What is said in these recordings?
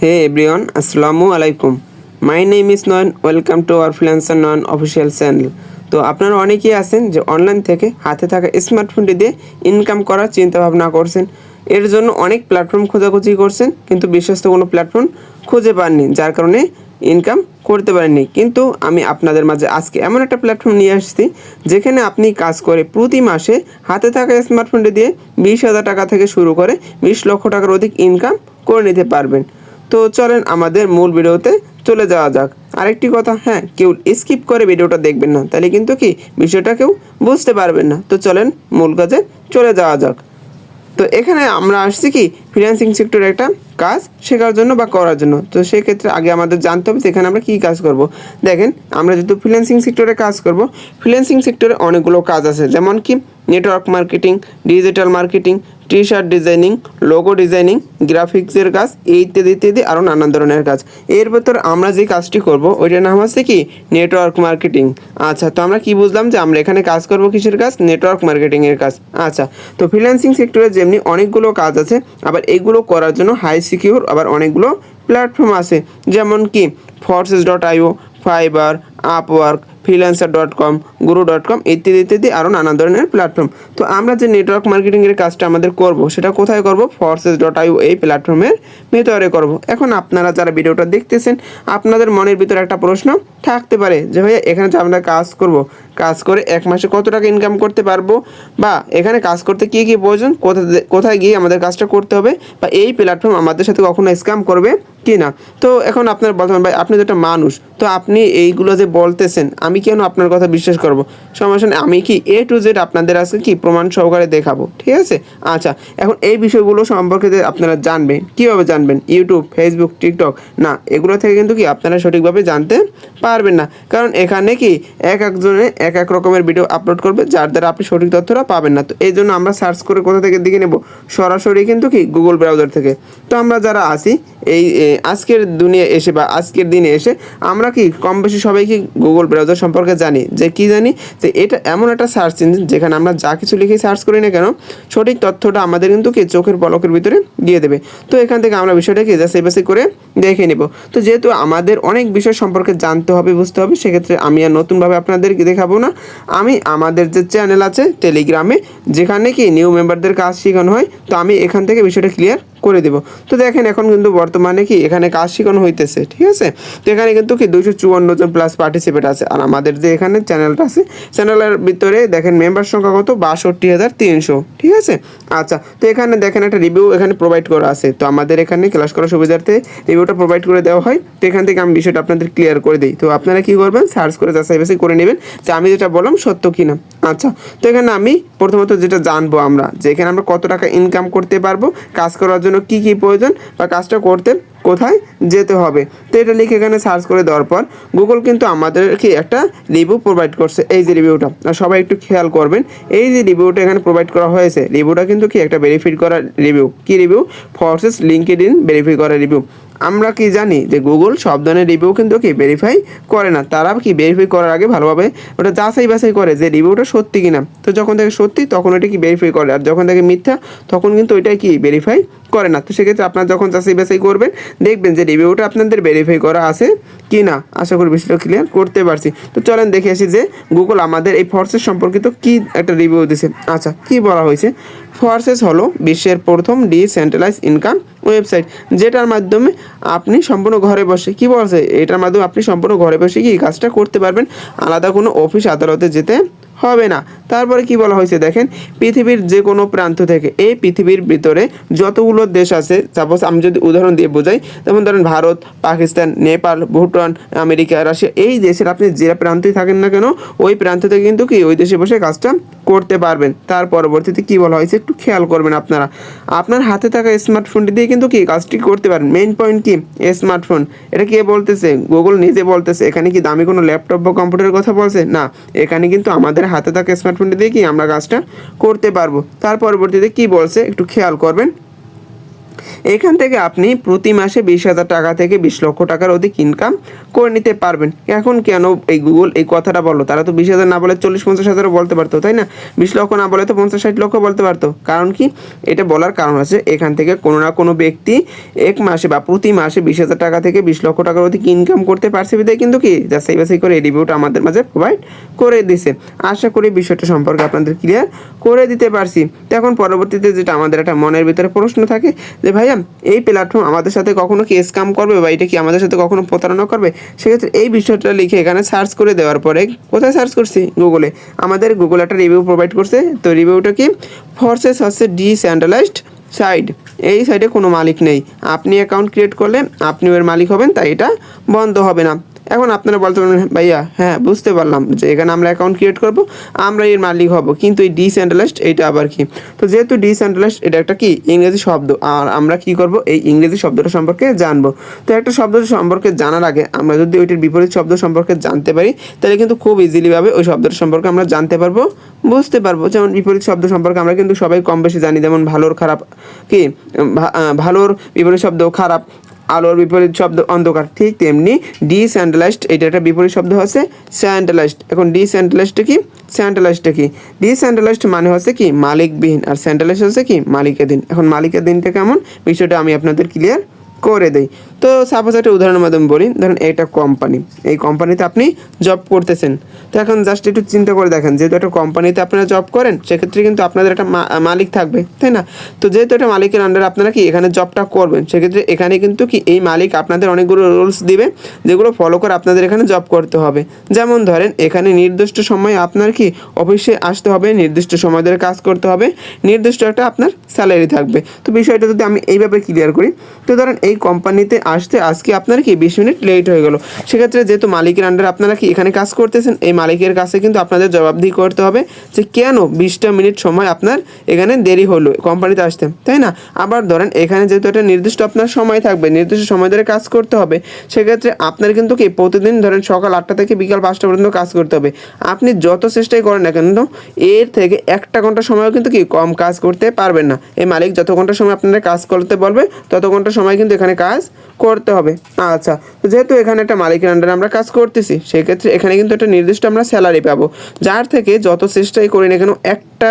Hey everyone, Assalamu alaikum. My name is Noyan. Welcome to our Freelancer Noyan official channel. তো আপনারা অনেকেই আছেন যে অনলাইন থেকে হাতে থাকা স্মার্টফোনটি দিয়ে ইনকাম করার চিন্তা ভাবনা করছেন। এর জন্য অনেক প্ল্যাটফর্ম খোঁজাখুঁজি করছেন কিন্তু বিশ্বস্ত কোনো প্ল্যাটফর্ম খুঁজে পাননি, যার কারণে ইনকাম করতে পারেননি। কিন্তু আমি আপনাদের মাঝে আজকে এমন একটা প্ল্যাটফর্ম নিয়ে আসছি যেখানে আপনি কাজ করে প্রতি মাসে হাতে থাকা স্মার্টফোনটি দিয়ে 20,000 টাকা থেকে শুরু করে 20 লক্ষ টাকার অধিক ইনকাম করে নিতে পারবেন। তো চলেন আমাদের মূল ভিডিওতে চলে যাওয়া যাক। আরেকটি কথা, হ্যাঁ, কেউ স্কিপ করে ভিডিওটা দেখবেন না, তাহলে কিন্তু কি বিষয়টা কেউ বুঝতে পারবেন না। তো চলেন মূল কাজে চলে যাওয়া যাক। তো এখানে আমরা আসছি কি ফ্রিল্যান্সিং সেক্টরে একটা কাজ শেখার জন্য বা করার জন্য। তো সেক্ষেত্রে আগে আমাদের জানতে হবে সেখানে আমরা কী কাজ করব। দেখেন, আমরা যেহেতু ফ্রিল্যান্সিং সেক্টরে কাজ করব, ফ্রিল্যান্সিং সেক্টরে অনেকগুলো কাজ আছে, যেমন কি network marketing, digital marketing, T shirt designing, logo designing, গ্রাফিক্সের কাজ, ইত্যাদি ইত্যাদি আরও নানান ধরনের কাজ। এর ভেতর আমরা যে কাজটি করব ওইটার নাম হচ্ছে কি নেটওয়ার্ক মার্কেটিং। আচ্ছা, তো আমরা কি বুঝলাম যে আমরা এখানে কাজ করব কিসের কাজ? নেটওয়ার্ক মার্কেটিংয়ের কাজ। আচ্ছা, তো ফ্রিল্যান্সিং সেক্টরে যেমনি অনেকগুলো কাজ আছে, আবার এইগুলো করার জন্য হাই সিকিউর আবার অনেকগুলো প্ল্যাটফর্ম আছে, যেমন কি Forces.io, fibre, Upwork, freelancer.com, guru.com ইত্যাদি ইত্যাদি আরও নানা ধরনের প্ল্যাটফর্ম। তো আমরা যে নেটওয়ার্ক মার্কেটিংয়ের কাজটা আমাদের করব সেটা কোথায় করব? Forces.io এই প্ল্যাটফর্মের ভিতরে করব। এখন আপনারা যারা ভিডিওটা দেখতেছেন, আপনাদের মনের ভিতরে একটা প্রশ্ন থাকতে পারে যে ভাইয়া এখানে যে আমরা কাজ করব, কাজ করে এক মাসে কত টাকা ইনকাম করতে পারবো, বা এখানে কাজ করতে কী কী প্রয়োজন, কোথায় গিয়ে আমাদের কাজটা করতে হবে, বা এই প্ল্যাটফর্ম আমাদের সাথে কখনো স্ক্যাম করবে কি না। তো এখন আপনার বলতেন ভাই আপনি তো একটা মানুষ, তো আপনি এইগুলো যে বলতেছেন আমি কেন আপনার কথা বিশ্বাস করব? সমস্যা নেই, আমি কি A to Z আপনাদের আজকে কি প্রমাণ সহকারে দেখাবো, ঠিক আছে? আচ্ছা, এখন এই বিষয়গুলো সম্পর্কে যে আপনারা জানবেন, কীভাবে জানবেন? ইউটিউব, ফেসবুক, টিকটক না, এগুলো থেকে কিন্তু কি আপনারা সঠিকভাবে জানতে পারবেন না, কারণ এখানে কি এক একজনে এক এক রকমের ভিডিও আপলোড করবে, যার দ্বারা আপনি সঠিক তথ্যটা পাবেন না। তো এই জন্য আমরা সার্চ করে কোথা থেকে দিকে নেব? সরাসরি কিন্তু কি গুগল ব্রাউজার থেকে। তো আমরা যারা আসি এই আজকের দুনিয়া এসে বা আজকের দিনে এসে আমরা কি কম বেশি সবাই কি গুগল ব্রাউজার সম্পর্কে জানি, যে কি জানি যে এটা এমন একটা সার্চ ইঞ্জিন যেখানে আমরা যা কিছু লিখে সার্চ করি না কেন সঠিক তথ্যটা আমাদের কিন্তু কি চোখের পলকের ভিতরে দিয়ে দেবে। তো এখান থেকে আমরা বিষয়টা কি যাচাই বাছাই করে দেখে নেব। তো যেহেতু আমাদের অনেক বিষয় সম্পর্কে জানতে হবে, বুঝতে হবে, সেক্ষেত্রে আমি আর নতুনভাবে আপনাদেরকে দেখাবো না। আমি আমাদের যে চ্যানেল আছে টেলিগ্রামে, যেখানে কি নিউ মেম্বারদের কাজ শেখানো হয়, তো আমি এখান থেকে বিষয়টা ক্লিয়ার করে দেব। তো দেখেন এখন কিন্তু বর্তমানে কি এখানে কাজ শেখানো হইতেছে, ঠিক আছে? তো এখানে কিন্তু কি 254 জন প্লাস পার্টিসিপেট আছে, আর আমাদের যে এখানে চ্যানেলটা আছে চ্যানেলের ভিতরে দেখেন মেম্বার সংখ্যা কত? 62,300, ঠিক আছে? আচ্ছা, তো এখানে দেখেন একটা রিভিউ এখানে প্রোভাইড করা আছে। তো আমাদের এখানে ক্লাস করার সুবিধার্থে রিভিউটা প্রোভাইড করে দেওয়া হয়। তো এখান থেকে আমি বিষয়টা আপনাদের ক্লিয়ার করে দিই। তো আপনারা কি করবেন? সার্চ করে যাচাই বাছাই করে নেবেন যে আমি যেটা বললাম সত্য কিনা। আচ্ছা, তো এখানে আমি প্রথমত যেটা জানবো আমরা, যে এখানে আমরা কত টাকা ইনকাম করতে পারবো, কাজ করার জন্য কি কি প্রয়োজন, বা কাজটা করতে কোথায় যেতে হবে। তো এটা লিখে এখানে সার্চ করে দেওয়ার পর গুগল কিন্তু আমাদেরকে একটা রিভিউ প্রোভাইড করছে। এই যে রিভিউটা, সবাই একটু খেয়াল করবেন, এই যে রিভিউটা এখানে প্রোভাইড করা হয়েছে, রিভিউটা কিন্তু কি একটা ভেরিফাইড করা রিভিউ। কি রিভিউ? ফোর্সেস লিঙ্কডইন ভেরিফাই করা রিভিউ। আমরা কি জানি যে গুগল সব ধরনের রিভিউ কিন্তু কি ভেরিফাই করে না, তারা কি ভেরিফাই করার আগে ভালোভাবে ওটা যাচাই বাছাই করে যে রিভিউটা সত্যি কিনা। তো যখন দেখে সত্যি তখন ওইটা কি ভেরিফাই করে, আর যখন দেখে মিথ্যা তখন কিন্তু ওইটাই কি ভেরিফাই করে না। তো সেক্ষেত্রে আপনারা যখন যাচাই বাছাই করবেন দেখবেন যে রিভিউটা আপনাদের ভেরিফাই করা আছে কি না। আশা করি বিষয়টা ক্লিয়ার করতে পারছি। তো চলেন দেখে আসি যে গুগল আমাদের এই ফোর্সেস সম্পর্কিত কি একটা রিভিউ দিছে। আচ্ছা, কি বলা হয়েছে? ফোর্সেস হলো বিশ্বের প্রথম ডিসেন্ট্রালাইজ ইনকাম ওয়েবসাইট, যেটার মাধ্যমে আপনি সম্পূর্ণ ঘরে বসে, কি বলছে, এটার মাধ্যমে আপনি সম্পূর্ণ ঘরে বসে কি কাজটা করতে পারবেন, আলাদা কোনো অফিস আদালতে যেতে হবে না। তারপরে কি বলা হয়েছে দেখেন, পৃথিবীর যে কোনো প্রান্ত থেকে, এই পৃথিবীর ভিতরে যতগুলো দেশ আছে, সাপোজ আমি যদি উদাহরণ দিয়ে বোঝাই, যেমন ধরেন ভারত, পাকিস্তান, নেপাল, ভুটান, আমেরিকা, রাশিয়া, এই দেশের আপনি যে প্রান্তেই থাকেন না কেন ওই প্রান্ত থেকে কিন্তু কি ওই দেশে বসে কাজটা করতে পারবেন। তার পরবর্তীতে কি বলা হয়েছে একটু খেয়াল করবেন আপনারা, আপনার হাতে থাকা স্মার্টফোনটি দিয়ে কিন্তু কি কাজটি করতে পারেন। মেইন পয়েন্ট কি? স্মার্টফোন। এটা কে বলতেছে? গুগল নিজে বলতেছে। এখানে কি দামি কোনো ল্যাপটপ বা কম্পিউটারের কথা বলছে না, এখানে কিন্তু আমাদের হাতে থাকা স্মার্টফোনটি দিয়ে কি আমরা কাজটা করতে পারবো। তার পরবর্তীতে কি বলছে একটু খেয়াল করবেন, এখান থেকে আপনি প্রতি মাসে 20,000 টাকা থেকে 20 লক্ষ টাকার অধিক ইনকাম করে নিতে পারবেন। এখন কেন এই গুগল এই কথাটা বললো? তারা তো 20,000 না বলে 40-50,000ও বলতে পারতো, তাই না? 20 লক্ষ না বলে তো 50-60 লক্ষ বলতে পারতো। কারণ কি? এটা বলার কারণ আছে এখান থেকে কোনো না কোনো ব্যক্তি এক মাসে বা প্রতি মাসে 20,000 টাকা থেকে 20 লক্ষ টাকার অধিক ইনকাম করতে পারছে বিধায় কিন্তু কি যাচাই বাছাই করে এই রিভিউটা আমাদের মাঝে প্রোভাইড করে দিছে। আশা করি বিষয়টা সম্পর্কে আপনাদের ক্লিয়ার করে দিতে পারছি। তো এখন পরবর্তীতে যেটা আমাদের একটা মনের ভিতরে প্রশ্ন থাকে যে ভাইয়া এই প্ল্যাটফর্ম আমাদের সাথে কখনো কি স্ক্যাম করবে বা এটা কি আমাদের সাথে কখনো প্রতারণা করবে? সেক্ষেত্রে এই বিষয়টা লিখে এখানে সার্চ করে দেওয়ার পরে, কোথায় সার্চ করছি? গুগলে। আমাদের গুগল একটা রিভিউ প্রোভাইড করছে। তো রিভিউটা কি? ফোর্সেস হচ্ছে ডিসেন্ট্রালাইজড সাইট। এই সাইটে কোনো মালিক নেই। আপনি অ্যাকাউন্ট ক্রিয়েট করলে আপনিও এর মালিক হবেন, তাই এটা বন্ধ হবে না। এখন আপনারা বলতে পারবেন ভাইয়া হ্যাঁ বুঝতে পারলাম যে এখানে আমরা অ্যাকাউন্ট ক্রিয়েট করব, আমরা এর মালিক হব, কিন্তু এই ডিসেন্ট্রালাইজড এটা আবার কি? তো যেহেতু ডিসেন্ট্রালাইজড এটা একটা কি ইংরেজি শব্দ, আর আমরা কি করব এই ইংরেজি শব্দটা সম্পর্কে জানবো। তো একটা শব্দ সম্পর্কে জানার আগে আমরা যদি ওইটির বিপরীত শব্দ সম্পর্কে জানতে পারি তাহলে কিন্তু খুব ইজিলিভাবে ওই শব্দটা সম্পর্কে আমরা জানতে পারবো, বুঝতে পারবো। যেমন বিপরীত শব্দ সম্পর্কে আমরা কিন্তু সবাই কম বেশি জানি, যেমন ভালোর খারাপ কি, ভালোর বিপরীত শব্দ খারাপ, আলোর বিপরীত শব্দ অন্ধকার। ঠিক তেমনি ডিসেন্ট্রালাইজড এটা একটা বিপরীত শব্দ হচ্ছে সেন্ট্রালাইজড। এখন ডিসেন্ট্রালাইজড কি, সেন্ট্রালাইজড কি? ডিসেন্ট্রালাইজড মানে হচ্ছে কি মালিকবিহীন, আর সেন্ট্রালাইজড হচ্ছে কি মালিকাধীন। এখন মালিকাধীনটা কেমন বিষয়টা আমি আপনাদের ক্লিয়ার করে দেই। তো সাপোজ একটা উদাহরণের মাধ্যমে বলি, ধরেন এটা কোম্পানি, এই কোম্পানিতে আপনি জব করতেছেন। তো এখন জাস্ট একটু চিন্তা করে দেখেন, যেহেতু একটা কোম্পানিতে আপনারা জব করেন সেক্ষেত্রে কিন্তু আপনাদের একটা মালিক থাকবে, তাই না? তো যেহেতু একটা মালিকের আন্ডারে আপনারা কি এখানে জবটা করবেন, সেক্ষেত্রে এখানে কিন্তু কি এই মালিক আপনাদের অনেকগুলো রুলস দিবে যেগুলো ফলো করে আপনাদের এখানে জব করতে হবে। যেমন ধরেন এখানে নির্দিষ্ট সময় আপনার কি অফিসে আসতে হবে, নির্দিষ্ট সময় ধরে কাজ করতে হবে, নির্দিষ্ট একটা আপনার স্যালারি থাকবে। তো বিষয়টা যদি আমি এইভাবে ক্লিয়ার করি, তো ধরেন এই কোম্পানিতে আসতে আজকে আপনার কি 20 মিনিট লেট হয়ে গেল, সেক্ষেত্রে যেহেতু মালিকের আন্ডারে আপনারা কি এখানে কাজ করতেছেন, এই মালিকের কাছে কিন্তু আপনাদের জবাবদিহি করতে হবে যে কেন 20টা মিনিট সময় আপনার এখানে দেরি হলো কোম্পানিতে আসতে, তাই না? আবার ধরেন এখানে যেহেতু একটা নির্দিষ্ট আপনার সময় থাকবে, নির্দিষ্ট সময় ধরে কাজ করতে হবে, সেক্ষেত্রে আপনার কিন্তু কি প্রতিদিন ধরেন সকাল 8টা থেকে বিকাল 5টা পর্যন্ত কাজ করতে হবে। আপনি যত চেষ্টাই করেন না কেন এর থেকে 1টা ঘন্টা সময়ও কিন্তু কি কম কাজ করতে পারবেন না। এই মালিক যত ঘন্টা সময় আপনারা কাজ করতে বলবে তত ঘন্টা সময় কিন্তু এখানে কাজ করতে হবে। আচ্ছা, যেহেতু এখানে একটা মালিকের আন্ডারে আমরা কাজ করতেছি, সেক্ষেত্রে এখানে কিন্তু একটা নির্দিষ্ট আমরা স্যালারি পাবো, যার থেকে যত চেষ্টাই করি না কেন 1টা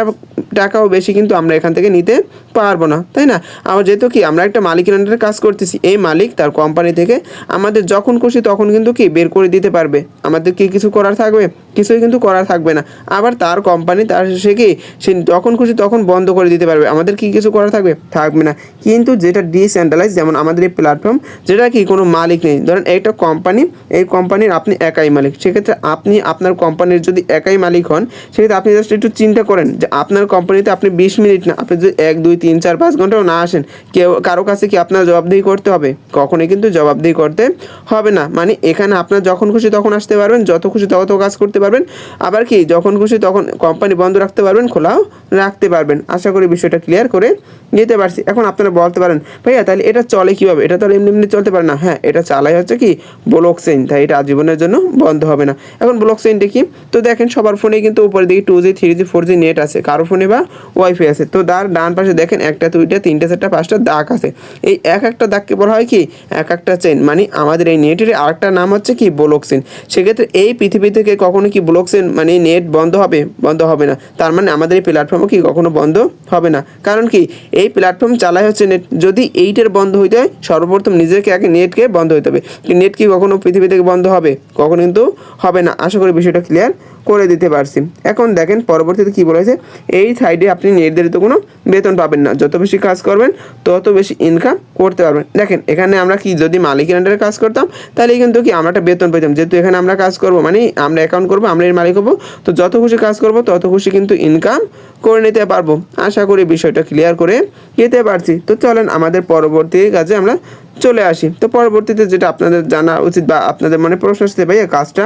টাকাও বেশি কিন্তু আমরা এখান থেকে নিতে পারবো না, তাই না? আবার যেহেতু কি আমরা একটা মালিকের আন্ডারে কাজ করতেছি, এই মালিক তার কোম্পানি থেকে আমাদের যখন খুশি তখন কিন্তু কি বের করে দিতে পারবে। আমাদের কি কিছু করার থাকবে? কিছুই কিন্তু করার থাকবে না। আবার তার কোম্পানি তার সে কি সে যখন খুশি তখন বন্ধ করে দিতে পারবে, আমাদের কি কিছু করার থাকবে? থাকবে না। কিন্তু যেটা ডিসেন্ট্রালাইজ, যেমন আমাদের এই প্ল্যাটফর্ম, যেটা কি কোনো মালিক নেই, ধরেন একটা কোম্পানি, এই কোম্পানির আপনি একাই মালিক, সেক্ষেত্রে আপনি আপনার কোম্পানির যদি একাই মালিক হন, সেক্ষেত্রে আপনি জাস্ট একটু চিন্তা করেন যে আপনার কোম্পানিতে আপনি 20 মিনিট না, আপনি যদি 1, 2, 3, 4, 5 ঘন্টাও না আসেন, কেউ কারো কাছে কি আপনার জবাবদিহি করতে হবে? কখনোই কিন্তু জবাবদিহি করতে হবে না। মানে এখানে আপনার যখন খুশি তখন আসতে পারবেন, যত খুশি তত কাজ করতে পারবেন, আবার কি যখন খুশি তখন কোম্পানি বন্ধ রাখতে পারবেন, খোলাও রাখতে পারবেন। আশা করি বিষয়টা ক্লিয়ার করে নিতে পারছি। এখন আপনারা বলতে পারেন ভাইয়া তাহলে এটা চলে কীভাবে? এটা তো এমনি এমনি চলতে পারে না। হ্যাঁ, এটা চালাই হচ্ছে কি ব্লক চেইন, তাই এটা আজীবনের জন্য বন্ধ হবে না। এখন ব্লক চেইনটা কি? তো দেখেন সবার ফোনে কিন্তু উপরে দিকে 2G 3G 4G নেট আছে, কারো ফোনে বা ওয়াইফাই আছে। তো তার ডান পাশে দেখেন 1টা 2টা 3টে 4টা 5টা দাগ আছে। এই এক একটা দাগকে বলা হয় কি এক একটা চেইন। মানে আমাদের এই নেটের আরেকটা নাম হচ্ছে কি ব্লক চেইন। সেক্ষেত্রে এই পৃথিবী থেকে কখনো কি ব্লক চেইন মানে নেট বন্ধ হবে? বন্ধ হবে না। তার মানে আমাদের এই প্ল্যাটফর্মও কি কখনো বন্ধ হবে না। কারণ কি এই প্ল্যাটফর্ম চালাই হচ্ছে নেট। যদি এইটার বন্ধ হইতে হয় সর্বপ্রথম নিজেকে আগে নেটকে বন্ধ হইতে হবে। নেট কি কখনো পৃথিবী থেকে বন্ধ হবে? কখনো কিন্তু হবে না। আশা করি বিষয়টা ক্লিয়ার করে দিতে পারছি। এখন দেখেন পরবর্তীতে কি বলেছে, এই সাইডে আপনি নির্ধারিত কোনো বেতন পাবেন না, যত বেশি কাজ করবেন তত বেশি ইনকাম করতে পারবেন। দেখেন এখানে আমরা কি যদি মালিকের আন্ডারে কাজ করতাম তাহলে কিন্তু কি আমরা একটা বেতন পেতাম, যেহেতু এখানে আমরা কাজ করবো মানে আমরা অ্যাকাউন্ট করবো, আমরা এর মালিক হবো, তো যত খুশি কাজ করবো তত খুশি কিন্তু ইনকাম করে নিতে পারবো। আশা করি বিষয়টা ক্লিয়ার করে নিতে পারছি। তো চলেন আমাদের পরবর্তী কাজে আমরা চলে আসি। তো পরবর্তীতে যেটা আপনাদের জানা উচিত বা আপনাদের মনে প্রশ্ন আসতে ভাইয়া কাজটা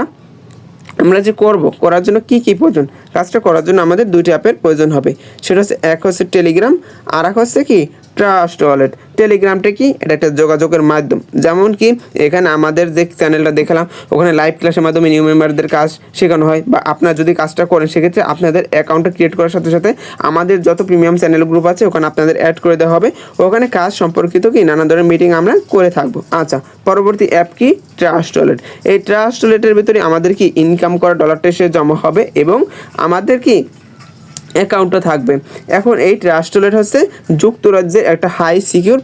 আমরা যে করব করার জন্য কি কি প্রয়োজন? কাজটা করার জন্য আমাদের 2টি অ্যাপের প্রয়োজন হবে। সেটা হচ্ছে এক হচ্ছে টেলিগ্রাম, আর এক হচ্ছে কি ট্রাস্ট ওয়ালেট। টেলিগ্রামটা কি, এটা একটা যোগাযোগের মাধ্যম। যেমন কি এখানে আমাদের যে চ্যানেলটা দেখালাম ওখানে লাইভ ক্লাসের মাধ্যমে নিউ মেম্বারদের কাজ শেখানো হয়, বা আপনারা যদি কাজটা করেন সেক্ষেত্রে আপনাদের অ্যাকাউন্টটা ক্রিয়েট করার সাথে সাথে আমাদের যত প্রিমিয়াম চ্যানেল গ্রুপ আছে ওখানে আপনাদের অ্যাড করে দেওয়া হবে। ওখানে কাজ সম্পর্কিত কি নানা ধরনের মিটিং আমরা করে থাকবো। আচ্ছা, পরবর্তী অ্যাপ কি, ট্রাস্ট ওয়ালেট। এই ট্রাস্ট ওয়ালেটের ভিতরে আমাদের কি ইনকাম করা ডলারটা এসে জমা হবে এবং আমাদের কি অ্যাকাউন্টটা থাকবে। এখন এই ট্রাস্ট ওয়ালেট হচ্ছে যুক্তরাজ্যের একটা হাই সিকিউর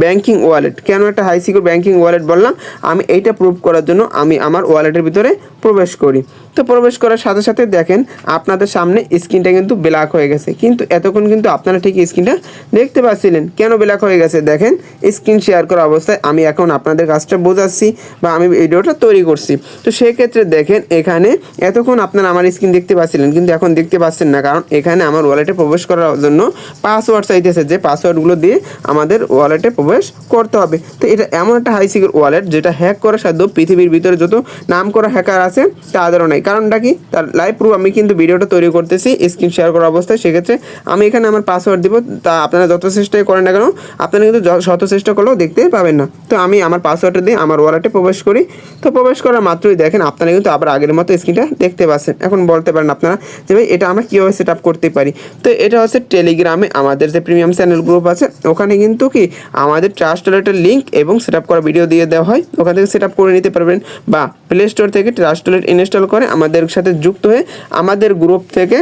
ব্যাংকিং ওয়ালেট। কেন একটা হাই সিকিউর ব্যাংকিং ওয়ালেট বললাম, আমি এইটা প্রুভ করার জন্য আমি আমার ওয়ালেটের ভিতরে প্রবেশ করি। তো প্রবেশ করার সাথে সাথে দেখেন আপনাদের সামনে স্ক্রিনটা কিন্তু ব্ল্যাক হয়ে গেছে, কিন্তু এতক্ষণ কিন্তু আপনারা ঠিক স্ক্রিনটা দেখতে পাচ্ছিলেন। কেন ব্ল্যাক হয়ে গেছে দেখেন, স্ক্রিন শেয়ার করা অবস্থায় আমি এখন আপনাদের কাজটা বোঝাচ্ছি বা আমি ভিডিওটা তৈরি করছি। তো সেক্ষেত্রে দেখেন এখানে এতক্ষণ আপনারা আমার স্ক্রিন দেখতে পাচ্ছিলেন, কিন্তু এখন দেখতে পাচ্ছেন না, কারণ এখানে আমার ওয়ালেটে প্রবেশ করার জন্য পাসওয়ার্ড চাইতেছে, যে পাসওয়ার্ডগুলো দিয়ে আমাদের ওয়ালেটে প্রবেশ করতে হবে। তো এটা এমন একটা হাই সিকিউর ওয়ালেট যেটা হ্যাক করা সাধ্য পৃথিবীর ভিতরে যত নাম করা হ্যাকার আছে তাদেরও নাই। কারণটা কি, তার লাইভ প্রুফ আমি কিন্তু ভিডিওটা তৈরি করতেছি স্ক্রিন শেয়ার করা অবস্থায়। সেক্ষেত্রে আমি এখানে আমার পাসওয়ার্ড দিব, তা আপনারা যত চেষ্টাই করেন না কেন আপনারা কিন্তু শত চেষ্টা করলেও দেখতে পাবেন না। তো আমি আমার পাসওয়ার্ডটা দিয়ে আমার ওয়ালেটে প্রবেশ করি। তো প্রবেশ করার মাত্রই দেখেন আপনারা কিন্তু আবার আগের মতো স্ক্রিনটা দেখতে পাচ্ছেন। এখন বলতে পারেন আপনারা যে ভাই এটা আমরা কীভাবে সেট আপ করতে পারি। তো এটা হচ্ছে টেলিগ্রামে আমাদের যে প্রিমিয়াম চ্যানেল গ্রুপ আছে ওখানে কিন্তু কি আমাদের ট্রাস্ট ওয়ালেটের লিঙ্ক এবং সেট আপ করা ভিডিও দিয়ে দেওয়া হয়, ওখান থেকে সেট আপ করে নিতে পারবেন, বা প্লে স্টোর থেকে ট্রাস্ট ওয়ালেট ইনস্টল করে আমাদের সাথে যুক্ত হয়ে আমাদের গ্রুপ থেকে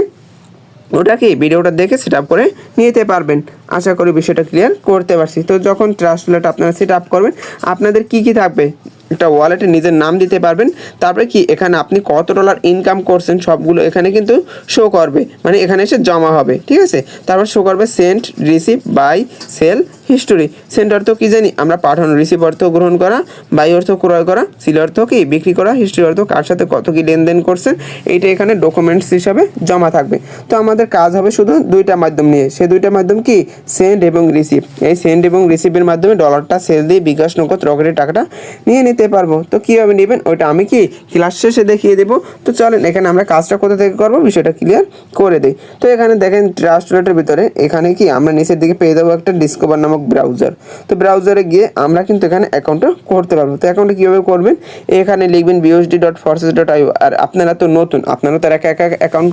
ওটা কি ভিডিওটা দেখে সেট আপ করে নিতে পারবেন। আশা করি বিষয়টা ক্লিয়ার করতে পারছি। তো যখন ট্রাস্ট ওয়ালেট আপনারা সেট আপ করবেন আপনাদের কি কি থাকবে, একটা ওয়ালেটে নিজের নাম দিতে পারবেন, তারপরে কি এখানে আপনি কত ডলার ইনকাম করছেন সবগুলো এখানে কিন্তু শো করবে, মানে এখানে এসে জমা হবে, ঠিক আছে। তারপর শো করবে sent, receive, buy, sell, history. Sent অর্থ কি জানি আমরা পাঠানো, রিসিভ অর্থ গ্রহণ করা, বাই অর্থ ক্রয় করা, সিল অর্থ কি বিক্রি করা, হিস্টোরি অর্থ কার সাথে কত কি লেনদেন করছেন, এইটা এখানে ডকুমেন্টস হিসাবে জমা থাকবে। তো আমাদের কাজ হবে শুধু দুইটা মাধ্যম নিয়ে, সেই দুইটা মাধ্যম কি সেন্ড এবং রিসিভ। এই সেন্ড এবং রিসিভের মাধ্যমে ডলারটা সেল দিয়ে বিকাশ নগদ রকেটের টাকাটা নিয়ে নিতে পারবো। তো কীভাবে নেবেন ওইটা আমি কি ক্লাস শেষে দেখিয়ে দেবো। তো চলেন এখানে আমরা কাজটা কোথা থেকে করবো বিষয়টা ক্লিয়ার করে দিই। তো এখানে দেখেন ট্রাস্ট ওয়ালেটের ভিতরে এখানে কি আমরা নিচের দিকে পেয়ে যাবো একটা ডিসকভার নামক ব্রাউজার। তো ব্রাউজারে গিয়ে আমরা কিন্তু এখানে অ্যাকাউন্টটা করতে পারবো। তো অ্যাকাউন্টে কীভাবে করবেন, এখানে লিখবেন busd.forces.io। আর আপনারা তো নতুন, আপনারা তো একা একা অ্যাকাউন্ট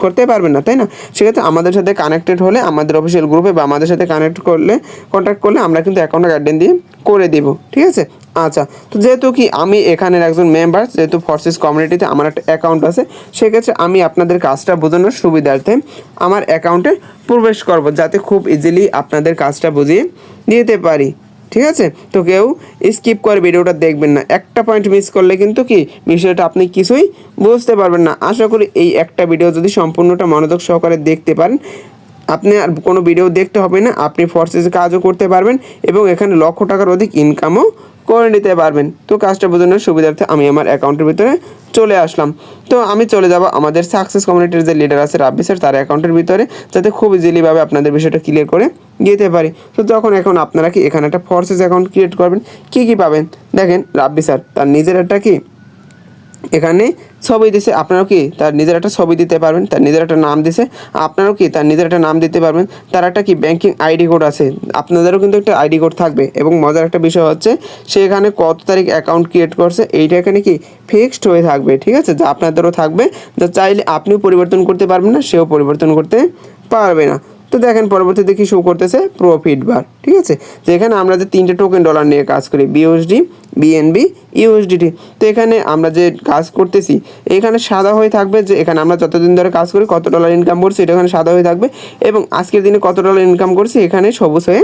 করতে পারবেন না, তাই না। সেক্ষেত্রে আমাদের সাথে কানেক্টেড হলে আমাদের অফিসিয়াল গ্রুপে বা আমাদের সাথে কন্ট্যাক্ট করলে আমরা কিন্তু অ্যাকাউন্টটা গাইডলাইন দিয়ে করে দিব, ঠিক আছে। আচ্ছা, তো যেহেতু কি আমি এখানের একজন মেম্বার, যেহেতু ফোর্সেস কমিউনিটিতে আমার একটা অ্যাকাউন্ট আছে, সেক্ষেত্রে আমি আপনাদের কাজটা বোঝানোর সুবিধার্থে আমার অ্যাকাউন্টে প্রবেশ করব, যাতে খুব ইজিলি আপনাদের কাজটা বুঝিয়ে দিতে পারি, ঠিক আছে। তো কেউ স্কিপ করে ভিডিওটা দেখবেন না, একটা পয়েন্ট মিস করলে কিন্তু কি বিষয়টা আপনি কিছুই বুঝতে পারবেন না। আশা করি এই একটা ভিডিও যদি সম্পূর্ণটা মনোযোগ সহকারে দেখতে পারেন, আপনি আর কোনো ভিডিও দেখতে হবে না, আপনি ফোর্সেসে কাজও করতে পারবেন এবং এখানে লক্ষ টাকার অধিক ইনকামও করে নিতে পারবেন। তো কাজটা বোঝানোর সুবিধার্থে আমি আমার অ্যাকাউন্টের ভিতরে চলে আসলাম। তো আমি চলে যাব আমাদের সাকসেস কমিউনিটির যে লিডার আছে রাব্বি স্যার, তার অ্যাকাউন্টের ভিতরে, যাতে খুব ইজিলিভাবে আপনাদের বিষয়টা ক্লিয়ার করে দিতে পারি। তো যখন এখন আপনারা কি এখানে একটা ফোর্সেস অ্যাকাউন্ট ক্রিয়েট করবেন, কী কী পাবেন দেখেন। রাব্বি স্যার তার নিজের একটা কি এখানে ছবি দিছে, আপনারাও কি তার নিজের একটা ছবি দিতে পারবেন, তার নিজের একটা নাম দিছে, আপনারাও কি তার নিজের একটা নাম দিতে পারবেন। তার একটা কি ব্যাংকিং আইডি কোড আছে, আপনাদেরও কিন্তু একটা আইডি কোড থাকবে। এবং মজার একটা বিষয় হচ্ছে সে এখানে কত তারিখ অ্যাকাউন্ট ক্রিয়েট করছে এইটা এখানে কি ফিক্সড হয়ে থাকবে, ঠিক আছে। যা আপনাদেরও থাকবে, যা চাইলে আপনিও পরিবর্তন করতে পারবেন না, সেও পরিবর্তন করতে পারবে না। তো দেখেন পরবর্তীতে কি শো করতেছে প্রফিট বার, ঠিক আছে। যেখানে আমরা যে তিনটে টোকেন ডলার নিয়ে কাজ করি, বিউএসডি, বিএনবি, ইউএসডিটি। তো এখানে আমরা যে কাজ করতেছি এখানে সাদা হয়ে থাকবে, যে এখানে আমরা যতদিন ধরে কাজ করি কত ডলার ইনকাম করছি এটা এখানে সাদা হয়ে থাকবে, এবং আজকের দিনে কত ডলার ইনকাম করছি এখানে সবুজ হয়ে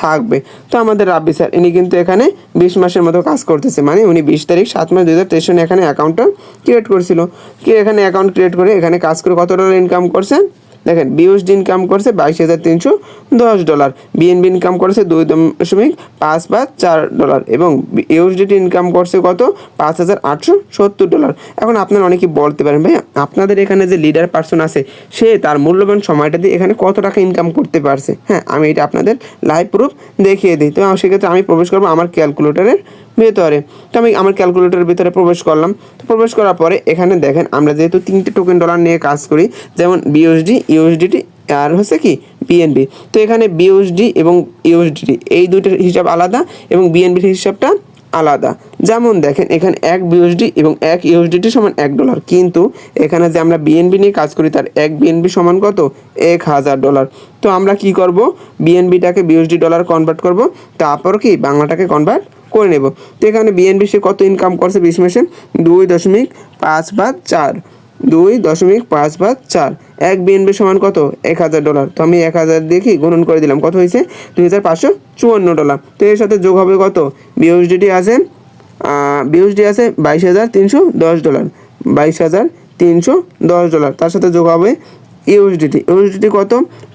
থাকবে। তো আমাদের রাব্বি স্যার ইনি কিন্তু এখানে 20 মাসের মতো কাজ করতেছে, মানে উনি 20 তারিখ 7 মাস 2023 এখানে অ্যাকাউন্টটা ক্রিয়েট করছিল। কি এখানে অ্যাকাউন্ট ক্রিয়েট করে এখানে কাজ করে কত ডলার ইনকাম করছেন দেখেন। বিউএসডি ইনকাম করছে $22,310, বিএনবি ইনকাম করেছে $2.55 এবং ইউএসডিটি ইনকাম করছে কত $5,870। এখন আপনারা অনেকেই বলতে পারেন ভাইয়া আপনাদের এখানে যে লিডার পার্সন আছে সে তার মূল্যবান সময়টা দিয়ে এখানে কত টাকা ইনকাম করতে পারছে। হ্যাঁ, আমি এটা আপনাদের লাইভ প্রুফ দেখিয়ে দিই। তো সেক্ষেত্রে আমি প্রবেশ করবো আমার ক্যালকুলেটরের ভেতরে। তো আমি আমার ক্যালকুলেটরের ভিতরে প্রবেশ করলাম। তো প্রবেশ করার পরে এখানে দেখেন আমরা যেহেতু তিনটে টোকেন ডলার নিয়ে কাজ করি, যেমন বিউএসডি, ইউএসডিটি আর হচ্ছে কি বিএনবি। তো এখানে বিউএসডি এবং ইউএসডি এই দুইটার হিসাব আলাদা এবং বিএনবির হিসাবটা আলাদা। যেমন দেখেন এখানে এক বিউএসডি এবং এক ইউএসডিটি সমান $1, কিন্তু এখানে যে আমরা বিএনবি নিয়ে কাজ করি তার এক বিএনবি সমান কত, $1000। তো আমরা কি করব, বিএনবিটাকে বিউএসডি ডলার কনভার্ট করব, তারপর কি বাংলাটাকে কনভার্ট করে নেব। তো এখানে বিএনবি সে কত ইনকাম করছে 20 মাসে, 2.5/4, 2.5/4। এক বিএনবি সমান কত, $1000। তো আমি 1000 দিয়ে কি গুণন করে দিলাম, কত হয়েছে, $2554। তো এর সাথে যোগ হবে কত, বিউএসডি আছে $22,310, $22,310। তার সাথে যোগ হবে ইউএসডিটি কত,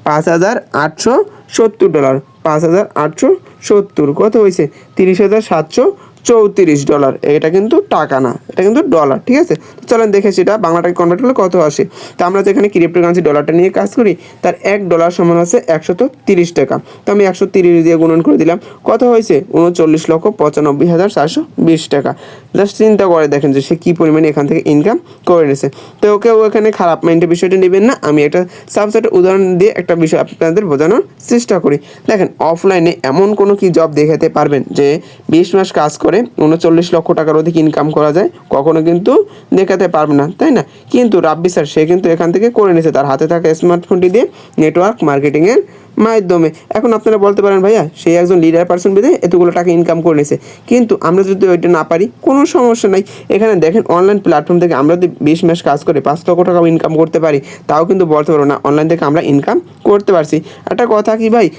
$5,870, $5,870 কত হয়েছে, $30,734। এটা কিন্তু টাকা না, এটা কিন্তু ডলার, ঠিক আছে। তো চলেন দেখে সেটা বাংলাটাকে কনভার্ট করলে কত আসে। তো আমরা যেখানে ক্রিপ্টোকারেন্সি ডলারটা নিয়ে কাজ করি তার $1 সমান আছে 130 টাকা। তো আমি 130 দিয়ে গুণন করে দিলাম, কত হয়েছে, 39,95,420 টাকা। জাস্ট চিন্তা করে দেখেন যে সে কী পরিমাণে এখান থেকে ইনকাম করে নিয়েছে। তো ওকেও এখানে খারাপ মাইন্ডের বিষয়টা নেবেন না, আমি একটা সাবসেটের উদাহরণ দিয়ে একটা বিষয় আপনাদের বোঝানোর চেষ্টা করি। দেখেন অফলাইনে এমন কোনো কি জব দেখাতে পারবেন যে 20 মাস কাজ করে 39 লক্ষ টাকার অধিক ইনকাম করা যায়, কখনো কিন্তু দেখাতে পারবে না, তাই না। কিন্তু রাব্বি স্যার সে কিন্তু এখান থেকে করে নিয়েছে তার হাতে থাকা স্মার্টফোনটি দিয়ে নেটওয়ার্ক মার্কেটিংয়ের মাধ্যমে। এখন আপনারা বলতে পারেন ভাইয়া সেই একজন লিডার পার্সন বেঁধে এতগুলো টাকা ইনকাম করে নিয়েছে, কিন্তু আমরা যদি ওইটা না পারি কোনো সমস্যা নাই। এখানে দেখেন অনলাইন প্ল্যাটফর্ম থেকে আমরা যদি 20 মাস কাজ করে 5 লক্ষ টাকা ইনকাম করতে পারি, তাও কিন্তু বলতে পারবো না অনলাইন থেকে আমরা ইনকাম করতে পারছি। একটা কথা কি ভাই,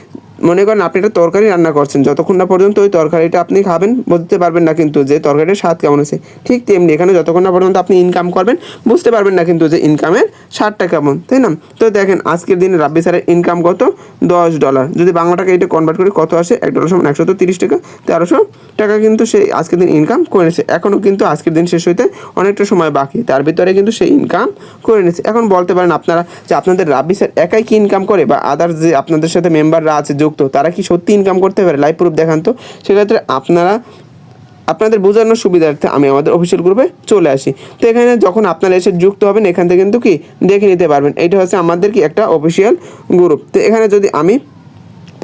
মনে করেন আপনি একটা তরকারি রান্না করছেন, যতক্ষণ না পর্যন্ত ওই তরকারিটা আপনি খাবেন বুঝতে পারবেন না কিন্তু যে তরকারিটার স্বাদ কেমন আছে। ঠিক তেমনি এখানে যতক্ষণ না পর্যন্ত আপনি ইনকাম করবেন বুঝতে পারবেন না কিন্তু যে ইনকামের স্বাদটা কেমন, তাই না। তো দেখেন আজকের দিনে রাব্বি স্যারের ইনকাম কত, $10। যদি বাংলাটাকে এটা কনভার্ট করি কত আসে, $1 সমান 130 টাকা, 1300 টাকা কিন্তু সে আজকের দিন ইনকাম করে নিয়েছে। এখনও কিন্তু আজকের দিন শেষ হইতে অনেকটা সময় বাকি, তার ভিতরে কিন্তু সে ইনকাম করে নিয়েছে। এখন বলতে পারেন আপনারা যে আপনাদের রাব্বি স্যার একাই কি ইনকাম করে, বা আদার্স যে আপনাদের সাথে মেম্বাররা আছে যুক্ত তারা কি সত্যি ইনকাম করতে পারে, লাইভ প্রুফ দেখান তো। সেক্ষেত্রে আপনাদের বোঝানোর সুবিধার্থে আমি আমাদের অফিসিয়াল গ্রুপে চলে আসি। তো এখানে যখন আপনারা এসে যুক্ত হবেন এখান থেকে কিন্তু কি দেখে নিতে পারবেন, এটা হচ্ছে আমাদের কি একটা অফিসিয়াল গ্রুপ। তো এখানে যদি আমি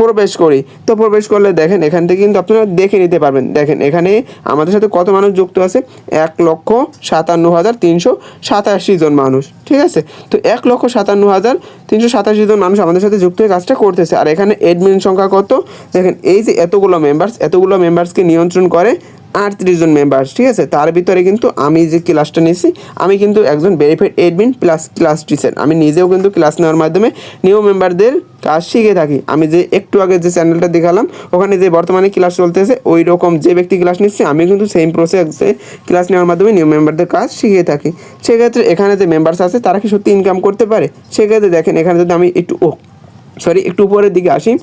প্রবেশ করি, তো প্রবেশ করলে দেখেন এখান থেকে কিন্তু আপনারা দেখে নিতে পারবেন। দেখেন এখানে আমাদের সাথে কত মানুষ যুক্ত আছে, 1,57,387 জন মানুষ, ঠিক আছে। তো 1,57,387 জন মানুষ আমাদের সাথে যুক্ত হয়ে কাজটা করতেছে। আর এখানে অ্যাডমিন সংখ্যা কত, দেখেন এই যে এতগুলো মেম্বার্সকে নিয়ন্ত্রণ করে 38 জন মেম্বার্স, ঠিক আছে। তার ভিতরে কিন্তু আমি যে ক্লাসটা নিয়েছি আমি কিন্তু একজন verified admin plus class teacher. আমি নিজেও কিন্তু ক্লাস নেওয়ার মাধ্যমে নিউ মেম্বারদের কাজ শিখে থাকি। আমি যে একটু আগে যে চ্যানেলটা দেখালাম ওখানে যে বর্তমানে ক্লাস চলতেছে ওই রকম যে ব্যক্তি ক্লাস নিচ্ছে আমি কিন্তু সেম প্রসেসে ক্লাস নেওয়ার মাধ্যমে নিউ মেম্বারদের কাজ শিখে থাকি। সেক্ষেত্রে এখানে যে মেম্বার্স আছে তারা কি সত্যি ইনকাম করতে পারে, সেক্ষেত্রে দেখেন এখানে যদি আমি একটু উপরের দিকে আসি,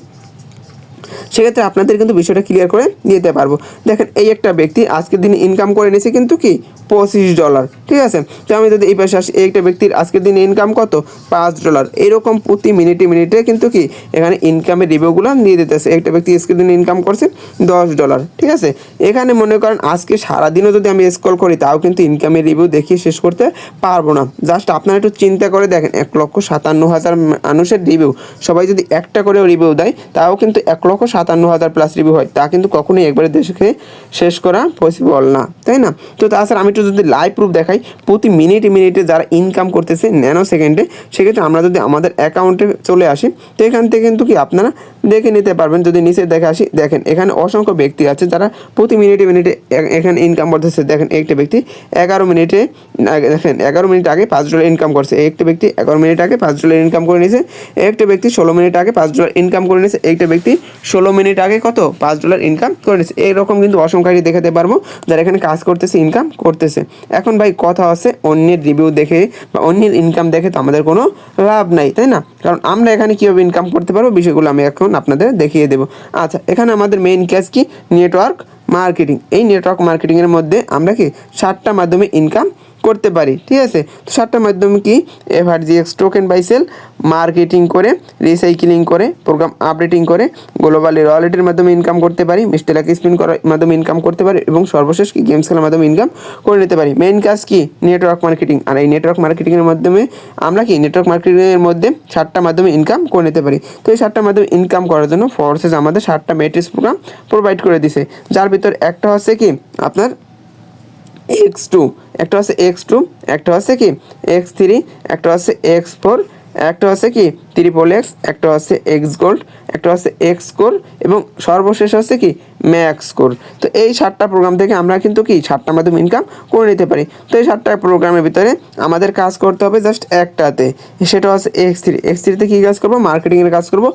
সেক্ষেত্রে আপনাদের কিন্তু বিষয়টা ক্লিয়ার করে দিতে পারবো। দেখেন এই একটা ব্যক্তি আজকের দিনে ইনকাম করে নিয়েছে কিন্তু কি $25, ঠিক আছে। তো আমি যদি এই পাশে আসি, এই একটা ব্যক্তির আজকের দিনে ইনকাম কত, $5। এরকম প্রতি মিনিটে কিন্তু কি এখানে ইনকামের রিভিউগুলো নিয়ে দিতেছে। একটা ব্যক্তি আজকের দিনে ইনকাম করছে $10, ঠিক আছে। এখানে মনে করেন আজকে সারাদিনও যদি আমি স্ক্রল করি তাও কিন্তু ইনকামের রিভিউ দেখিয়ে শেষ করতে পারবো না। জাস্ট আপনারা একটু চিন্তা করে দেখেন 1,57,000 মানুষের রিভিউ, সবাই যদি একটা করেও রিভিউ দেয় তাও কিন্তু 1,57,000 প্লাস রিভিউ হয়, তা কিন্তু কখনোই একবারে দেখে শেষ করা পসিবল না, তাই না। তো তাছাড়া আমি একটু যদি লাইভ প্রুফ দেখাই প্রতি মিনিটে যারা ইনকাম করতেছে ন্যানো সেকেন্ডে, সেক্ষেত্রে আমরা যদি আমাদের অ্যাকাউন্টে চলে আসি তো এখান থেকে কিন্তু কি আপনারা দেখে নিতে পারবেন। যদি নিচে দেখে আসি দেখেন এখানে অসংখ্য ব্যক্তি আছে যারা প্রতি মিনিটে এখানে ইনকাম করতেছে। দেখেন একটা ব্যক্তি 11 মিনিটে দেখেন 11 মিনিট আগে $5 ইনকাম করছে, একটা ব্যক্তি 11 মিনিট আগে $5 ইনকাম করে নিয়েছে, একটা ব্যক্তি 16 মিনিট আগে $5 ইনকাম করে নিয়েছে, একটা ব্যক্তি 16 মিনিট আগে কত $5 ইনকাম করে নিয়েছে। এইরকম কিন্তু অসংখ্যই দেখাতে পারবো যারা এখানে কাজ করতেছে, ইনকাম করতেছে। এখন ভাই কথা আছে অন্যের রিভিউ দেখে বা অন্যের ইনকাম দেখে তো আমাদের কোনো লাভ নাই, তাই না। কারণ আমরা এখানে কীভাবে ইনকাম করতে পারবো বিষয়গুলো আমি এখন আপনাদের দেখিয়ে দেবো। আচ্ছা, এখানে আমাদের মেইন কাজ কি, নেটওয়ার্ক মার্কেটিং। এই নেটওয়ার্ক মার্কেটিংয়ের মধ্যে আমরা কি 7টা মাধ্যমে ইনকাম করতে পারি, ঠিক আছে। তো 7টা মাধ্যম কি, FRGX token buy sell, marketing করে, রিসাইক্লিং করে, প্রোগ্রাম আপডেটিং করে, গ্লোবালি ওয়ালেটের মাধ্যমে ইনকাম করতে পারি, মিস্টার লাকি স্পিন করার মাধ্যমে ইনকাম করতে পারি এবং সর্বশেষ কি গেমস খেলার মাধ্যমে ইনকাম করে নিতে পারি। মেইন কাজ কি, নেটওয়ার্ক মার্কেটিং। আর এই নেটওয়ার্ক মার্কেটিংয়ের মাধ্যমে আমরা কি নেটওয়ার্ক মার্কেটিংয়ের মধ্যে 7টা মাধ্যমে ইনকাম করে নিতে পারি। তো এই 7টা মাধ্যমে ইনকাম করার জন্য ফোর্সেস আমাদের 7টা ম্যাট্রিক্স প্রোগ্রাম প্রোভাইড করে দিছে, যার ভিতর একটা হচ্ছে কি আপনার X2, একটা হচ্ছে X2, একটা হচ্ছে কি X3, একটা হচ্ছে X4, একটা হচ্ছে কি XXX, একটা হচ্ছে এক্স গোল্ড, একটা হচ্ছে এক্স কোর এবং সর্বশেষ হচ্ছে কি ম্যাক্স কোর। তো এই 7টা প্রোগ্রাম থেকে আমরা কিন্তু কি 7টার মাধ্যমে ইনকাম করে নিতে পারি। তো এই 7টা প্রোগ্রামের ভিতরে আমাদের কাজ করতে হবে জাস্ট একটাতে, সেটা হচ্ছে X3তে কী কাজ করবো, মার্কেটিংয়ের কাজ করবো।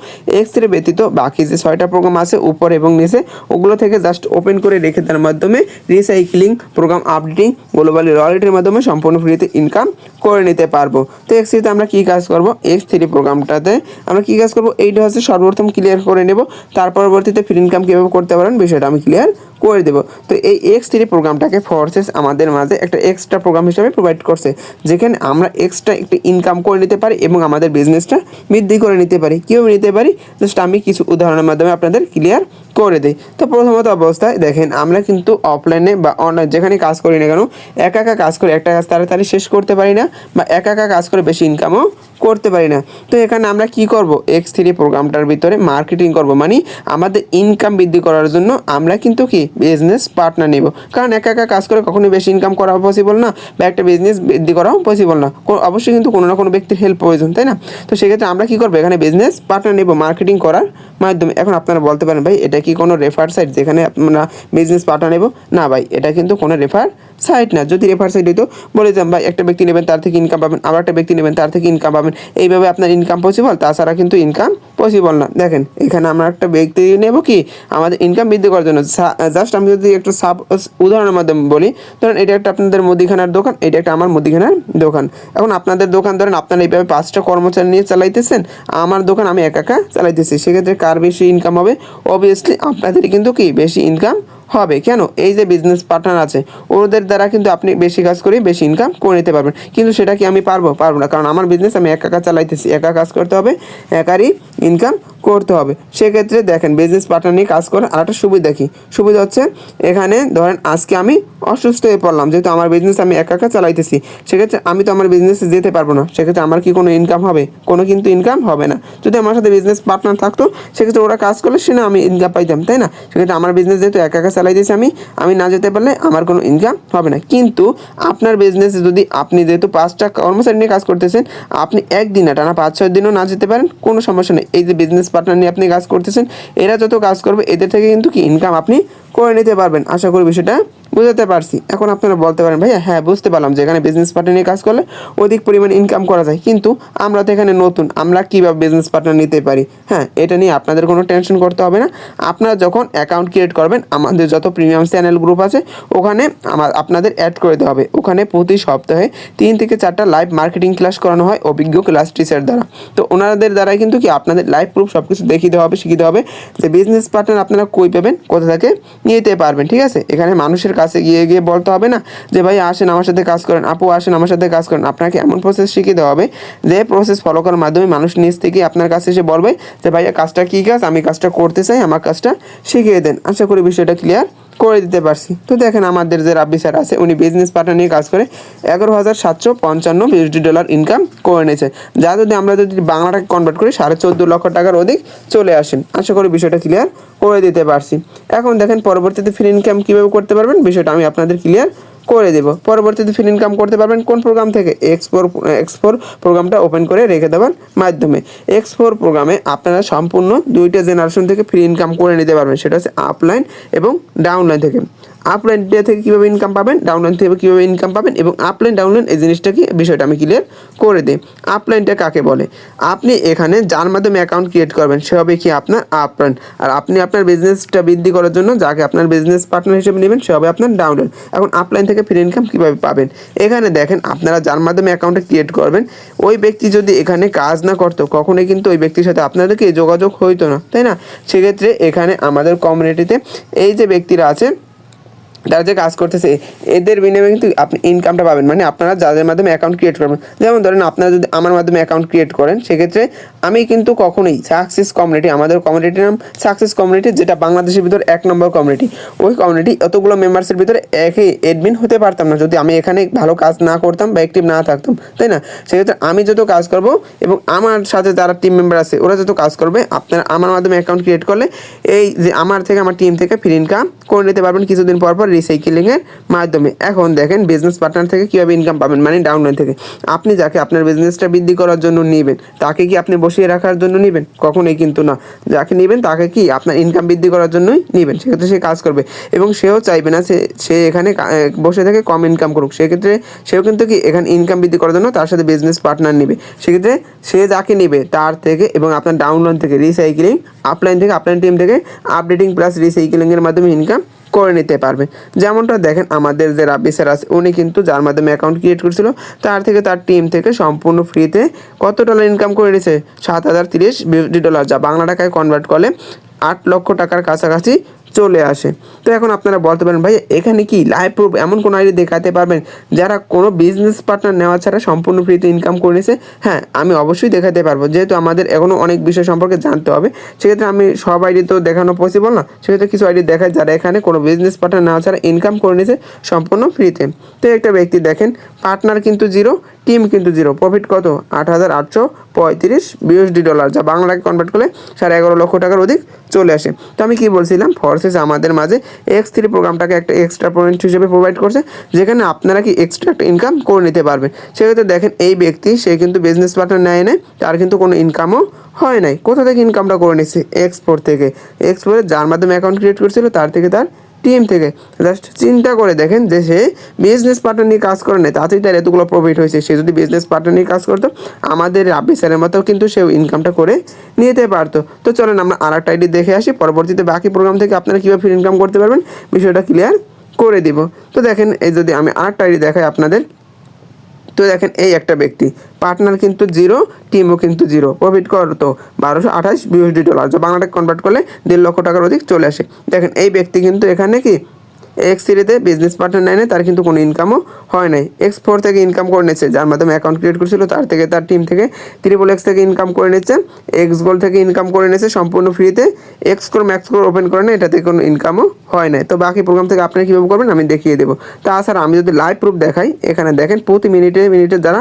X3 ব্যতীত বাকি যে 6টা প্রোগ্রাম আছে উপর এবং নিচে, ওগুলো থেকে জাস্ট ওপেন করে রেখে দেওয়ার মাধ্যমে রিসাইক্লিং, প্রোগ্রাম আপডেটিং, গ্লোবালি ওয়ালেটের মাধ্যমে সম্পূর্ণ ফ্রিতে ইনকাম করে নিতে পারবো। তো X3তে আমরা কী কাজ করবো, X3 প্রোগ্রামটাতে আমরা কী কাজ করবো, এইটা হচ্ছে সর্বপ্রথম ক্লিয়ার করে নেব। তার পরবর্তীতে ফ্রি ইনকাম কীভাবে করতে পারেন বিষয়টা আমি ক্লিয়ার করে দেবো। তো এই X3 প্রোগ্রামটাকে ফোর্সেস আমাদের মাঝে একটা এক্সট্রা প্রোগ্রাম হিসেবে প্রোভাইড করছে, যেখানে আমরা এক্সট্রা একটু ইনকাম করে নিতে পারি এবং আমাদের বিজনেসটা বৃদ্ধি করে নিতে পারি। কীভাবে নিতে পারি, জাস্ট আমি কিছু উদাহরণের মাধ্যমে আপনাদের ক্লিয়ার করে দিই। তো প্রথমত অবস্থায় দেখেন, আমরা কিন্তু অফলাইনে বা অনলাইন যেখানে কাজ করি না কেন, একা একা কাজ করে একটা কাজ তাড়াতাড়ি শেষ করতে পারি না, বা একা একা কাজ করে বেশি ইনকামও করতে পারি না। তো এখানে আমরা কি করব, X3 প্রোগ্রামটার ভিতরে মার্কেটিং করব, মানে আমাদের ইনকাম বৃদ্ধি করার জন্য আমরা কিন্তু কি বিজনেস পার্টনার নেব। কারণ একা একা কাজ করে কখনোই বেশি ইনকাম করা পসিবল না, বা একটা বিজনেস বৃদ্ধি করাও পসিবল না। অবশ্যই কিন্তু কোনো না কোনো ব্যক্তির হেল্প প্রয়োজন, তাই না? তো সেক্ষেত্রে আমরা কি করবো, এখানে বিজনেস পার্টনার নেব মার্কেটিং করার মাধ্যমে। এখন আপনারা বলতে পারেন, ভাই এটা কি কোনো রেফার সাইট যেখানে আমরা বিজনেস পার্টনার নেব? না ভাই, এটা কিন্তু কোনো রেফার সাইট না। যদি রেফার সাইট হইতো বলে দিতাম, ভাই একটা ব্যক্তি নেবেন তার থেকে ইনকাম পাবেন, আবার একটা ব্যক্তি নেবেন তার থেকে ইনকাম পাবেন, এইভাবে আপনার ইনকাম পসিবল। তাছাড়া কিন্তু ইনকাম পসিবল না। দেখেন এখানে আমরা একটা ব্যক্তি নেব কি আমাদের ইনকাম বৃদ্ধি করার জন্য। জাস্ট আমি যদি একটু উদাহরণের মাধ্যমে বলি, ধরেন এটা একটা আপনাদের মুদিখানার দোকান, এটা একটা আমার মুদিখানার দোকান। এখন আপনাদের দোকান ধরেন আপনারা এইভাবে 5টা কর্মচারী নিয়ে চালাইতেছেন, আমার দোকান আমি একা একা চালাইতেছি। সেক্ষেত্রে কার বেশি ইনকাম হবে? অবভিয়াসলি আপনাদের কিন্তু কি বেশি ইনকাম হবে। কেন? এই যে বিজনেস পার্টনার আছে ওদের দ্বারা কিন্তু আপনি বেশি কাজ করে বেশি ইনকাম করে নিতে পারবেন। কিন্তু সেটা কি আমি পারবো না, কারণ আমার বিজনেস আমি একা একা চালাইতেছি, একা কাজ করতে হবে, একারই ইনকাম করতে হবে। সেক্ষেত্রে দেখেন বিজনেস পার্টনার নিয়ে কাজ করার আরেকটা সুবিধা কি, সুবিধা হচ্ছে এখানে ধরেন আজকে আমি অসুস্থ হয়ে পড়লাম, যেহেতু আমার বিজনেস আমি একা একা চালাইতেছি, সেক্ষেত্রে আমি তো আমার বিজনেসে যেতে পারবো না। সেক্ষেত্রে আমার কি কোনো ইনকাম হবে? কোনো কিন্তু ইনকাম হবে না। যদি আমার সাথে বিজনেস পার্টনার থাকতো, সেক্ষেত্রে ওরা কাজ করলে সে না আমি ইনকাম পাইতাম, তাই না? সেক্ষেত্রে আমার বিজনেস যেহেতু একা একা চালাইতেছি, আমি না যেতে পারলে আমার কোনো ইনকাম হবে না। কিন্তু আপনার বিজনেসে যদি আপনি যেহেতু 5টা কর্মচারী নিয়ে কাজ করতেছেন, আপনি একদিন না টানা 5-6 দিনও না যেতে পারেন, কোনো সমস্যা নেই। এই যে বিজনেস পার্টনার নিয়ে আপনি কাজ করতেছেন, এরা যত কাজ করবে এদের থেকে কিন্তু কি ইনকাম আপনি করে নিতে পারবেন। আশা করি বিষয়টা বুঝতে পারছি। এখন আপনারা বলতে পারেন, ভাইয়া হ্যাঁ বুঝতে পারলাম যে এখানে বিজনেস পার্টনার নিয়ে কাজ করলে অধিক পরিমাণে ইনকাম করা যায়, কিন্তু আমরা তো এখানে নতুন, আমরা কীভাবে বিজনেস পার্টনার নিতে পারি? হ্যাঁ, এটা নিয়ে আপনাদের কোনো টেনশন করতে হবে না। আপনারা যখন অ্যাকাউন্ট ক্রিয়েট করবেন, আমাদের যত প্রিমিয়াম চ্যানেল গ্রুপ আছে ওখানে আপনাদের অ্যাড করে দেওয়া হবে। ওখানে প্রতি সপ্তাহে 3 থেকে 4টা লাইভ মার্কেটিং ক্লাস করানো হয় অভিজ্ঞ ক্লাস টিচার দ্বারা। তো ওনাদের দ্বারাই কিন্তু কি আপনাদের লাইভ প্রুফ সব কিছু দেখিয়ে দেওয়া হবে, শিখিয়ে দেওয়া হবে যে বিজনেস পার্টনার আপনারা কই পাবেন, কোথা থেকে নিতে পারবেন। ঠিক আছে, এখানে মানুষের কাছে গিয়ে গিয়ে বলতে হবে না যে ভাই আসেন আমার সাথে কাজ করেন, আপু আসেন আমার সাথে কাজ করেন। আপনাকে এমন প্রসেস শিখিয়ে দেওয়া হবে যে প্রসেস ফলো করার মাধ্যমে মানুষ নিজ থেকে আপনার কাছে এসে বলবে যে ভাইয়া কাজটা কী কাজ, আমি কাজটা করতে চাই, আমার কাজটা শিখিয়ে দেন। আশা করি বিষয়টা ক্লিয়ার করে দিতে পারছি। তো দেখেন আমাদের যে রাব্বি স্যার আছে, উনি বিজনেস পার্টনার নিয়ে কাজ করে 11,755 USD ইনকাম করে নিয়েছে, যা যদি বাংলাটাকে কনভার্ট করি 14.5 লক্ষ টাকার অধিক চলে আসেন। আশা করি বিষয়টা ক্লিয়ার করে দিতে পারছি। এখন দেখেন পরবর্তীতে ফ্রি ইনকাম কীভাবে করতে পারবেন বিষয়টা আমি আপনাদের ক্লিয়ার করে দেব। পরবর্তীতে ফ্রি ইনকাম করতে পারবেন কোন প্রোগ্রাম থেকে? X4 প্রোগ্রামটা ওপেন করে রেখে দেওয়ার মাধ্যমে। X4 প্রোগ্রামে আপনারা সম্পূর্ণ 2টা জেনারেশন থেকে ফ্রি ইনকাম করে নিতে পারবেন, সেটা হচ্ছে আপলাইন এবং ডাউনলাইন থেকে। আপলাইন থেকে কীভাবে ইনকাম পাবেন, ডাউনলাইন থেকে কীভাবে ইনকাম পাবেন, এবং আপলাইন ডাউনলাইন এই জিনিসটা কি বিষয়টা আমি ক্লিয়ার করে দিই। আপলাইনটা কাকে বলে? আপনি এখানে যার মাধ্যমে অ্যাকাউন্ট ক্রিয়েট করবেন সে হবে কি আপনার আপলাইন, আর আপনি আপনার বিজনেসটা বৃদ্ধি করার জন্য যাকে আপনার বিজনেস পার্টনার হিসেবে নেবেন সে হবে আপনার ডাউনলাইন। এখন আপলাইন থেকে ফ্রি ইনকাম কীভাবে পাবেন? এখানে দেখেন আপনারা যার মাধ্যমে অ্যাকাউন্টটা ক্রিয়েট করবেন, ওই ব্যক্তি যদি এখানে কাজ না করতো কখনোই কিন্তু ওই ব্যক্তির সাথে আপনাদেরকে যোগাযোগ হইতো না, তাই না? সেক্ষেত্রে এখানে আমাদের কমিউনিটিতে এই যে ব্যক্তিরা আছে তারা যে কাজ করতেছে এদের বিনিময়ে কিন্তু আপনি ইনকামটা পাবেন, মানে আপনারা যাদের মাধ্যমে অ্যাকাউন্ট ক্রিয়েট করবেন। যেমন ধরেন আপনারা যদি আমার মাধ্যমে অ্যাকাউন্ট ক্রিয়েট করেন, সেক্ষেত্রে আমি কিন্তু কখনোই সাকসেস কমিউনিটি, আমাদের কমিউনিটির নাম সাকসেস কমিউনিটি, যেটা বাংলাদেশের ভিতর 1 নম্বর কমিউনিটি, ওই কমিউনিটি এতগুলো মেম্বার্সের ভিতরে একই অ্যাডমিন হতে পারতাম না যদি আমি এখানে ভালো কাজ না করতাম বা অ্যাক্টিভ না থাকতাম, তাই না? সেক্ষেত্রে আমি যত কাজ করব এবং আমার সাথে যারা টিম মেম্বার আছে ওরা যত কাজ করবে, আপনারা আমার মাধ্যমে অ্যাকাউন্ট ক্রিয়েট করলে এই যে আমার টিম থেকে ফ্রি ইনকাম করে নিতে পারবেন কিছুদিন পর পর রিসাইকেলিংয়ের মাধ্যমে। এখন দেখেন বিজনেস পার্টনার থেকে কীভাবে ইনকাম পাবেন, মানে ডাউনলাইন থেকে। আপনি যাকে আপনার বিজনেসটা বৃদ্ধি করার জন্য নেবেন, তাকে কি আপনি বসিয়ে রাখার জন্য নেবেন? কখনোই কিন্তু না। যাকে নেবেন তাকে কি আপনার ইনকাম বৃদ্ধি করার জন্যই নেবেন, সেক্ষেত্রে সে কাজ করবে এবং সেও চাইবে না সে এখানে বসে থেকে কম ইনকাম করুক। সেক্ষেত্রে সেও কিন্তু কি এখানে ইনকাম বৃদ্ধি করার জন্য তার সাথে বিজনেস পার্টনার নেবে। সেক্ষেত্রে সে যাকে নেবে তার থেকে এবং আপনার ডাউনলাইন থেকে রিসাইকেলিং, আপলাইন থেকে আপলাইন টিম থেকে আপডেটিং প্লাস রিসাইকেলিংয়ের মাধ্যমে ইনকাম করে নিতে পারবে। যেমনটা দেখেন আমাদের যে রাব্বি স্যার আছে, উনি কিন্তু যার মাধ্যমে অ্যাকাউন্ট ক্রিয়েট করেছিল তার থেকে তার টিম থেকে সম্পূর্ণ ফ্রিতে কত ডলার ইনকাম করে নিয়েছে? $7,030, যা বাংলা টাকায় কনভার্ট করলে 8 লক্ষ টাকার কাছাকাছি চলে আসে। তো এখন আপনারা বলতে পারেন ভাই এখানে কি লাইভ প্রুফ এমন কোনো আইডি দেখাতে পারবেন যারা কোনো বিজনেস পার্টনার নেওয়া ছাড়া সম্পূর্ণ ফ্রিতে ইনকাম করে নিয়েছে? হ্যাঁ, আমি অবশ্যই দেখাতে পারবো, যেহেতু আমাদের এখনও অনেক বিষয় সম্পর্কে জানতে হবে। সেক্ষেত্রে আমি সব আইডি তো দেখানো পসিবল না, সেক্ষেত্রে কিছু আইডি দেখায় যারা এখানে কোনো বিজনেস পার্টনার নেওয়া ছাড়া ইনকাম করে নিয়েছে সম্পূর্ণ ফ্রিতে। তো একটা ব্যক্তি দেখেন পার্টনার কিন্তু 0, টিম কিন্তু 0, প্রফিট কত? $8,835, যা বাংলাকে কনভার্ট করলে 11.5 লক্ষ টাকার অধিক চলে আসে। তো আমি কি বলছিলাম, ফোর্সেস আমাদের মাঝে X3 প্রোগ্রামটাকে একটা এক্সট্রা পয়েন্ট হিসেবে প্রোভাইড করছে, যেখানে আপনারা কি এক্সট্রা একটা ইনকাম করে নিতে পারবেন। সেক্ষেত্রে দেখেন এই ব্যক্তি সে কিন্তু বিজনেস পার্টনার নেয় নাই, তার কিন্তু কোনো ইনকামও হয় নাই। কোথা থেকে ইনকামটা করে নিচ্ছে? এক্সপোর্ট থেকে। এক্সপোর্টে যার মাধ্যমে অ্যাকাউন্ট ক্রিয়েট করছিল তার থেকে, তার টিম থেকে। জাস্ট চিন্তা করে দেখেন যে সে বিজনেস পার্টনার নিয়ে কাজ করে নেয়, তাতেই তার এতগুলো প্রফিট হয়েছে। সে যদি বিজনেস পার্টনার নিয়ে কাজ করতো আমাদের রাব্বি স্যারের মতো কিন্তু সেও ইনকামটা করে নিতে পারতো। তো চলেন আমরা আর একটা আইডি দেখে আসি, পরবর্তীতে বাকি প্রোগ্রাম থেকে আপনারা কীভাবে ফ্রি ইনকাম করতে পারবেন বিষয়টা ক্লিয়ার করে দিব। তো দেখেন এই যদি আমি আর একটা আইডি দেখাই আপনাদের, তো দেখেন এই একটা ব্যক্তি পার্টনার কিন্তু 0, টিমও কিন্তু 0, প্রফিট করতো $1228, যা বাংলাটাকে কনভার্ট করলে 1.5 লক্ষ টাকার অধিক চলে আসে। দেখেন এই ব্যক্তি কিন্তু এখানে কি X3-তে বিজনেস পার্টনার নেয় না, তার কিন্তু কোনো ইনকামও হয় নাই। X4 থেকে ইনকাম করে নিচ্ছে, যার মাধ্যমে অ্যাকাউন্ট ক্রিয়েট করেছিল তার থেকে, তার টিম থেকে। XXX থেকে ইনকাম করে নিচ্ছে, XGold থেকে ইনকাম করে নিচ্ছে সম্পূর্ণ ফ্রিতে। Xcore ম্যাক্সকোর ওপেন করে না, এটাতে কোনো ইনকামও হয় নাই। তো বাকি প্রোগ্রাম থেকে আপনি কীভাবে করবেন আমি দেখিয়ে দেবো। তাছাড়া আমি যদি লাইভ প্রুফ দেখাই, এখানে দেখেন প্রতি মিনিটে যারা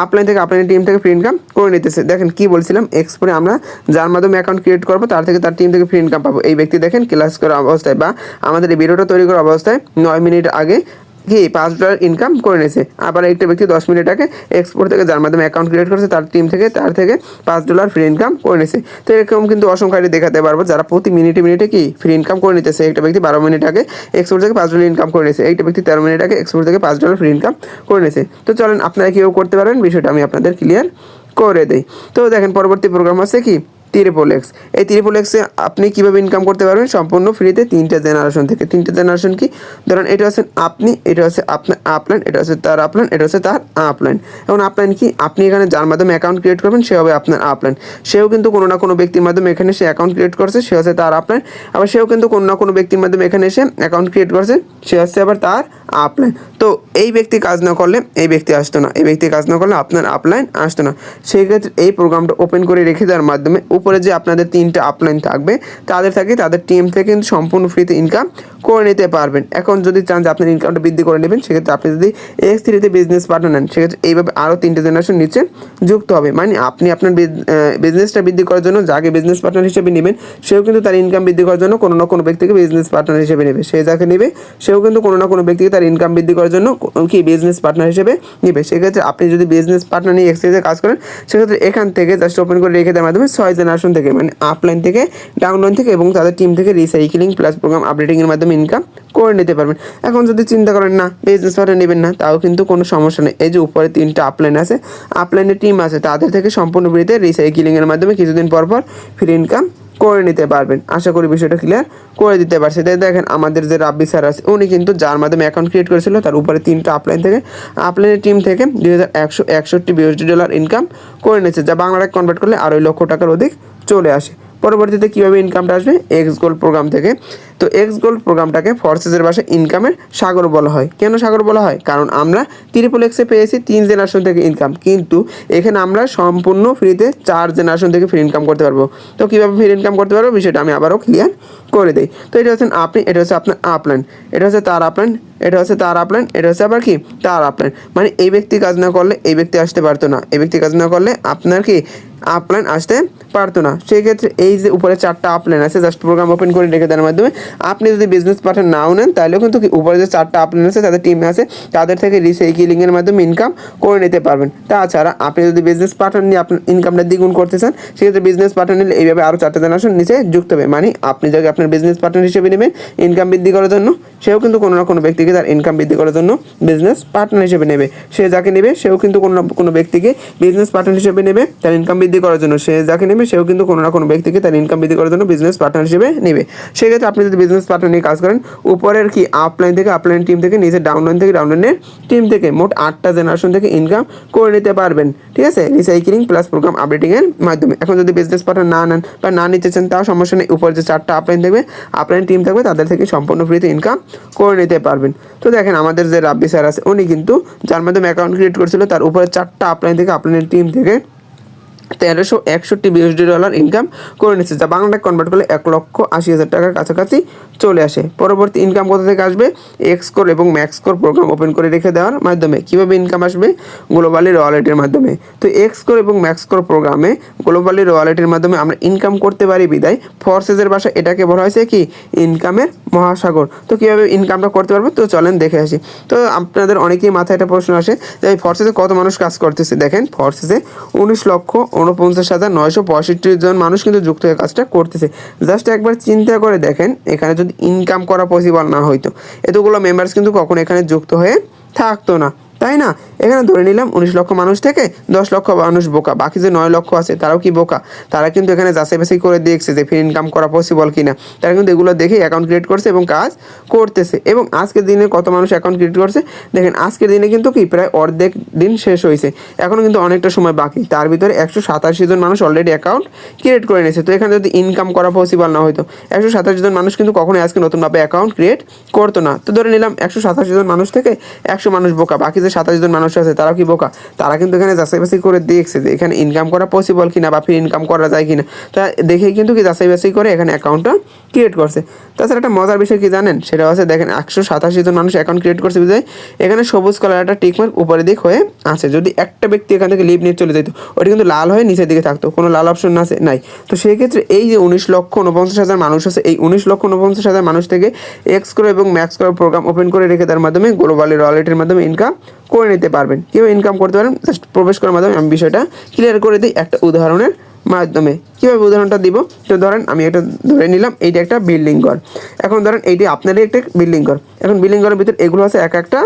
আপলাইন থেকে আপলাইন টিম থেকে ফ্রি ইনকাম করে নিতেছে। দেখেন কি বলছিলাম, Xcore আমরা যার মাধ্যমে অ্যাকাউন্ট ক্রিয়েট করবো তার থেকে, তার টিম থেকে ফ্রি ইনকাম পাবো। এই ব্যক্তি দেখেন ক্লাস করা অবস্থায় বা আমাদের এই ভিডিওটা তৈরি করা অবস্থায় 9 মিনিট আগে কি $5 ইনকাম করে নিয়েছে। আবার একটা ব্যক্তি 10 মিনিট আগে এক্সপোর্ট থেকে যার মাধ্যমে অ্যাকাউন্ট ক্রিয়েট করেছে তার টিম থেকে, তার থেকে $5 ফ্রি ইনকাম করে নিয়েছে। তো এরকম কিন্তু অসংখ্য আইডি দেখাতে পারবো যারা প্রতি মিনিটে কি ফ্রি ইনকাম করে নিতেছে। একটা ব্যক্তি 12 মিনিট আগে এক্সপোর্ট থেকে $5 ইনকাম করে নিয়েছে, একটা ব্যক্তি 13 মিনিট আগে এক্সপোর্ট থেকে $5 ফ্রি ইনকাম করে নিয়েছে। তো চলেন আপনারা কীভাবে করতে পারবেন বিষয়টা আমি আপনাদের ক্লিয়ার করে দেই। তো দেখেন পরবর্তী প্রোগ্রাম আছে কি XXX। এই XXX-এ আপনি কীভাবে ইনকাম করতে পারবেন সম্পূর্ণ ফ্রিতে 3টা জেনারেশন থেকে। 3টা জেনারেশন কি? ধরেন এটা হচ্ছে আপনি, এটা হচ্ছে আপনার আপলাইন, এটা হচ্ছে তার আপলাইন, এটা হচ্ছে তার আপলাইন। এখন আপলাইন কি? আপনি এখানে যার মাধ্যমে অ্যাকাউন্ট ক্রিয়েট করবেন সে হবে আপনার আপলাইন। সেও কিন্তু কোনো না কোনো ব্যক্তির মাধ্যমে এখানে সে অ্যাকাউন্ট ক্রিয়েট করছে, সে হচ্ছে তার আপলাইন। আবার সেও কিন্তু কোনো না কোনো ব্যক্তির মাধ্যমে এখানে এসে অ্যাকাউন্ট ক্রিয়েট করছে, সে হচ্ছে আবার তার আপলাইন। তো এই ব্যক্তি কাজ না করলে এই ব্যক্তি আসতো না, এই ব্যক্তি কাজ না করলে আপনার আপলাইন আসতো না। সেই ক্ষেত্রে এই প্রোগ্রামটা ওপেন করে রেখে দেওয়ার মাধ্যমে উপরে যে আপনাদের 3টা আপলাইন থাকবে তাদের টিম থেকে কিন্তু সম্পূর্ণ ফ্রিতে ইনকাম করে নিতে পারবেন। এখন যদি চান যে আপনার ইনকামটা বৃদ্ধি করে নেবেন, সেক্ষেত্রে আপনি যদি X3-তে বিজনেস পার্টনার নেন, সেক্ষেত্রে এইভাবে আরও 3টে জেনারেশন নিচে যুক্ত হবে। মানে আপনি আপনার বিজনেসটা বৃদ্ধি করার জন্য যাকে বিজনেস পার্টনার হিসেবে নেবেন সেও কিন্তু তার ইনকাম বৃদ্ধি করার জন্য কোনো না কোনো ব্যক্তিকে বিজনেস পার্টনার হিসেবে নেবে। সে যাকে নেবে সেও কিন্তু কোনো না কোনো ব্যক্তিকে তার ইনকাম বৃদ্ধি করার জন্য কি বিজনেস পার্টনার হিসেবে নেবে। সেক্ষেত্রে আপনি যদি বিজনেস পার্টনার নিয়ে X3-তে কাজ করেন, সেক্ষেত্রে এখান থেকে জাস্ট ওপেন করে রেখে দেওয়ার মাধ্যমে 6 জেনারেশন থেকে, মানে আপলাইন থেকে, ডাউনলাইন থেকে এবং তাদের টিম থেকে রিসাইক্লিং প্লাস প্রোগ্রাম আপডেটিংয়ের মাধ্যমে ইনকাম করে নিতে পারবেন। এখন যদি চিন্তা করেন না বিজনেস পার্টনার নেবেন না, তাও কিন্তু কোনো সমস্যা নেই। এই যে উপরে 3টা আপলাইন আছে, আপলাইনের টিম আছে, তাদের থেকে সম্পূর্ণ ফ্রিতে রিসাইক্লিংয়ের মাধ্যমে কিছুদিন পর ফ্রি ইনকাম করে নিতে পারবেন। আশা করি বিষয়টা ক্লিয়ার করে দিতে পারছে। তাই দেখেন আমাদের যে রাব্বি স্যার আছে উনি কিন্তু যার মাধ্যমে অ্যাকাউন্ট ক্রিয়েট করেছিল তার উপরে 3টা আপলাইন থেকে, আপলাইনের টিম থেকে $2161 ইনকাম করে নিয়েছে, যা বাংলাটাকে কনভার্ট করলে 2.5 লক্ষ টাকার অধিক চলে আসে। পরবর্তীতে কীভাবে ইনকামটা আসবে? Xgold প্রোগ্রাম থেকে। তো এক্স গোল্ড প্রোগ্রামটাকে ফোর্সেসের ভাষায় ইনকামের সাগর বলা হয়। কেন সাগর বলা হয়? কারণ আমরা ট্রিপল এক্সে পেয়েছি 3 জেনারেশন থেকে ইনকাম, কিন্তু এখানে আমরা সম্পূর্ণ ফ্রিতে 4 জেনারেশন থেকে ফ্রি ইনকাম করতে পারবো। তো কীভাবে ফ্রি ইনকাম করতে পারবো বিষয়টা আমি আবারও ক্লিয়ার করে দিই। তো এটা হচ্ছেন আপনি, এটা হচ্ছে আপনার আপলাইন, এটা হচ্ছে তার আপলাইন, এটা হচ্ছে তার আপলাইন, এটা হচ্ছে আবার কি তার আপলাইন। মানে এই ব্যক্তি কাজ না করলে এই ব্যক্তি আসতে পারতো না, এই ব্যক্তি কাজ না করলে আপনার কি আপলাইন আসতে পারতো না। সেই ক্ষেত্রে এই যে উপরে 4টা আপলাইন আছে, জাস্ট প্রোগ্রাম ওপেন করে রেখে দেওয়ার মাধ্যমে আপনি যদি বিজনেস পার্টনার নাও নেন তাহলেও কিন্তু উপরে যে 4টা আপলাইন আছে তাদের টিম আছে, তাদের থেকে রিসাইকেলিংয়ের মাধ্যমে ইনকাম করে নিতে পারবেন। তাছাড়া আপনি যদি বিজনেস পার্টনার নিয়ে আপনার ইনকামটা দ্বিগুণ করতে চান, সেক্ষেত্রে বিজনেস পার্টনার নিলে এইভাবে আরও 4টা জেনারেশন নিচে যুক্ত হবে। মানে আপনি যাকে আপনার বিজনেস পার্টনার হিসেবে নেবেন ইনকাম বৃদ্ধি করার জন্য, সেও কিন্তু কোনো না কোনো ব্যক্তিকে তার ইনকাম বৃদ্ধি করার জন্য বিজনেস পার্টনার হিসেবে নেবে। সে যাকে নেবে সেও কিন্তু কোনো না কোনো ব্যক্তিকে বিজনেস পার্টনার হিসেবে নেবে তার ইনকাম বৃদ্ধি করার জন্য, সে যাকে নেবে সেও কিন্তু কোনো না কোনো ব্যক্তিকে তার ইনকাম বৃদ্ধি করার জন্য বিজনেস পার্টনার হিসেবে নেবে। সেক্ষেত্রে আপনি যদি বিজনেস পার্টনার নিয়ে কাজ করেন, উপরের কি আপলাইন থেকে আপলাইন টিম থেকে, নিচে ডাউনলাইন থেকে ডাউনলাইনের টিম থেকে মোট 8টা জেনারেশন থেকে ইনকাম করে নিতে পারবেন। ঠিক আছে, রিসাইক্লিং প্লাস প্রোগ্রাম আপডেটিংয়ের মাধ্যমে। এখন যদি বিজনেস পার্টনার না নেন বা না নিতে চান তাও সমস্যা নেই, উপরে যে 4টা আপলাইন থাকবে, আপলাইন টিম থাকবে, তাদের থেকে সম্পূর্ণ ফ্রিতে ইনকাম করে নিতে পারবেন। তো দেখেন আমাদের যে রাব্বি স্যার আছে উনি কিন্তু যার মাধ্যমে অ্যাকাউন্ট ক্রিয়েট করেছিল তার উপরে 4টা আপলাইন থেকে আপলাইনের টিম থেকে $1361 ইনকাম করে নিচ্ছে, যা বাংলাটা কনভার্ট করলে 1,80,000 টাকার কাছাকাছি চলে আসে। পরবর্তী ইনকাম কোথা থেকে আসবে? এক্স কোর এবং ম্যাক্স কোর প্রোগ্রাম ওপেন করে রেখে দেওয়ার মাধ্যমে। কীভাবে ইনকাম আসবে? গ্লোবালি ওয়ালেটের মাধ্যমে। তো এক্স কোর এবং ম্যাক্স কোর প্রোগ্রামে গ্লোবালি ওয়ালেটের মাধ্যমে আমরা ইনকাম করতে পারি বিদায় ফোর্সেসের ভাষা এটাকে বলা হয়েছে কি ইনকামের মহাসাগর। তো কীভাবে ইনকামটা করতে পারবো? তো চলেন দেখে আসি। তো আপনাদের অনেকেই মাথায় একটা প্রশ্ন আসে যে এই ফোর্সেসে কত মানুষ কাজ করতেছে। দেখেন ফোর্সেসে 19,49,965 জন মানুষ কিন্তু যুক্ত হয়ে কাজটা করতেছে। জাস্ট একবার চিন্তা করে দেখেন, এখানে যদি ইনকাম করা পসিবল না হইতো এতগুলো মেম্বার্স কিন্তু কখনো এখানে যুক্ত হয়ে থাকতো না, তাই না? এখানে ধরে নিলাম 19 লক্ষ মানুষ থেকে 10 লক্ষ মানুষ বোকা, বাকি যে 9 লক্ষ আছে তারাও কি বোকা? তারা কিন্তু এখানে যাচাই বাছাই করে দেখছে যে ফ্রি ইনকাম করা পসিবল কিনা। তারা কিন্তু এগুলো দেখে অ্যাকাউন্ট ক্রিয়েট করছে এবং কাজ করতেছে। এবং আজকের দিনে কত মানুষ অ্যাকাউন্ট ক্রিয়েট করছে দেখেন, আজকের দিনে কিন্তু কি প্রায় অর্ধেক দিন শেষ হয়েছে, এখনও কিন্তু অনেকটা সময় বাকি। তার ভিতরে 187 জন মানুষ অলরেডি অ্যাকাউন্ট ক্রিয়েট করে নিয়েছে। তো এখানে যদি ইনকাম করা পসিবল না হইতো 187 জন মানুষ কিন্তু কখনোই আজকে নতুনভাবে অ্যাকাউন্ট ক্রিয়েট করতো না। তো ধরে নিলাম 187 জন মানুষ থেকে 100 মানুষ বোকা, বাকি যে 27 জন মানুষ আছে তারা কি বোকা? তারা কিন্তু এখানে যাচাই বাছাই করে দেখছে যে এখানে ইনকাম করা পসিবল কিনা বা ফ্রি ইনকাম করা যায় কিনা। তা দেখেই কিন্তু কি যাচাই বাছাই করে এখানে অ্যাকাউন্টটা ক্রিয়েট করছে। তাছাড়া একটা মজার বিষয় কি জানেন? সেটা হচ্ছে দেখেন 187 জন মানুষ অ্যাকাউন্ট ক্রিয়েট করছে বিধায় এখানে সবুজ কালার একটা টিকমার্ক উপরে দিক হয়ে আছে। যদি একটা ব্যক্তি এখান থেকে লিভ নিয়ে চলে যেত ওটা কিন্তু লাল হয়ে নিচের দিকে থাকতো, কোনো লাল অপশন আছে নাই। তো সেই ক্ষেত্রে এই যে 19,49,000 মানুষ আছে, এই 19,49,000 মানুষ থেকে এক্স করে এবং ম্যাক্স করে প্রোগ্রাম ওপেন করে রেখে তার মাধ্যমে গ্লোবালি ওয়ালেটের মাধ্যমে ইনকাম করে নিতে পারবেন। কীভাবে ইনকাম করতে পারেন জাস্ট প্রবেশ করার মাধ্যমে আমি বিষয়টা ক্লিয়ার করে দিই একটা উদাহরণের মাধ্যমে। কীভাবে উদাহরণটা দিব? তো ধরেন আমি একটা ধরে নিলাম এইটা একটা বিল্ডিং ঘর। এখন ধরেন এইটি আপনারই একটা বিল্ডিং ঘর। এখন বিল্ডিং ঘরের ভিতরে এগুলো আছে এক একটা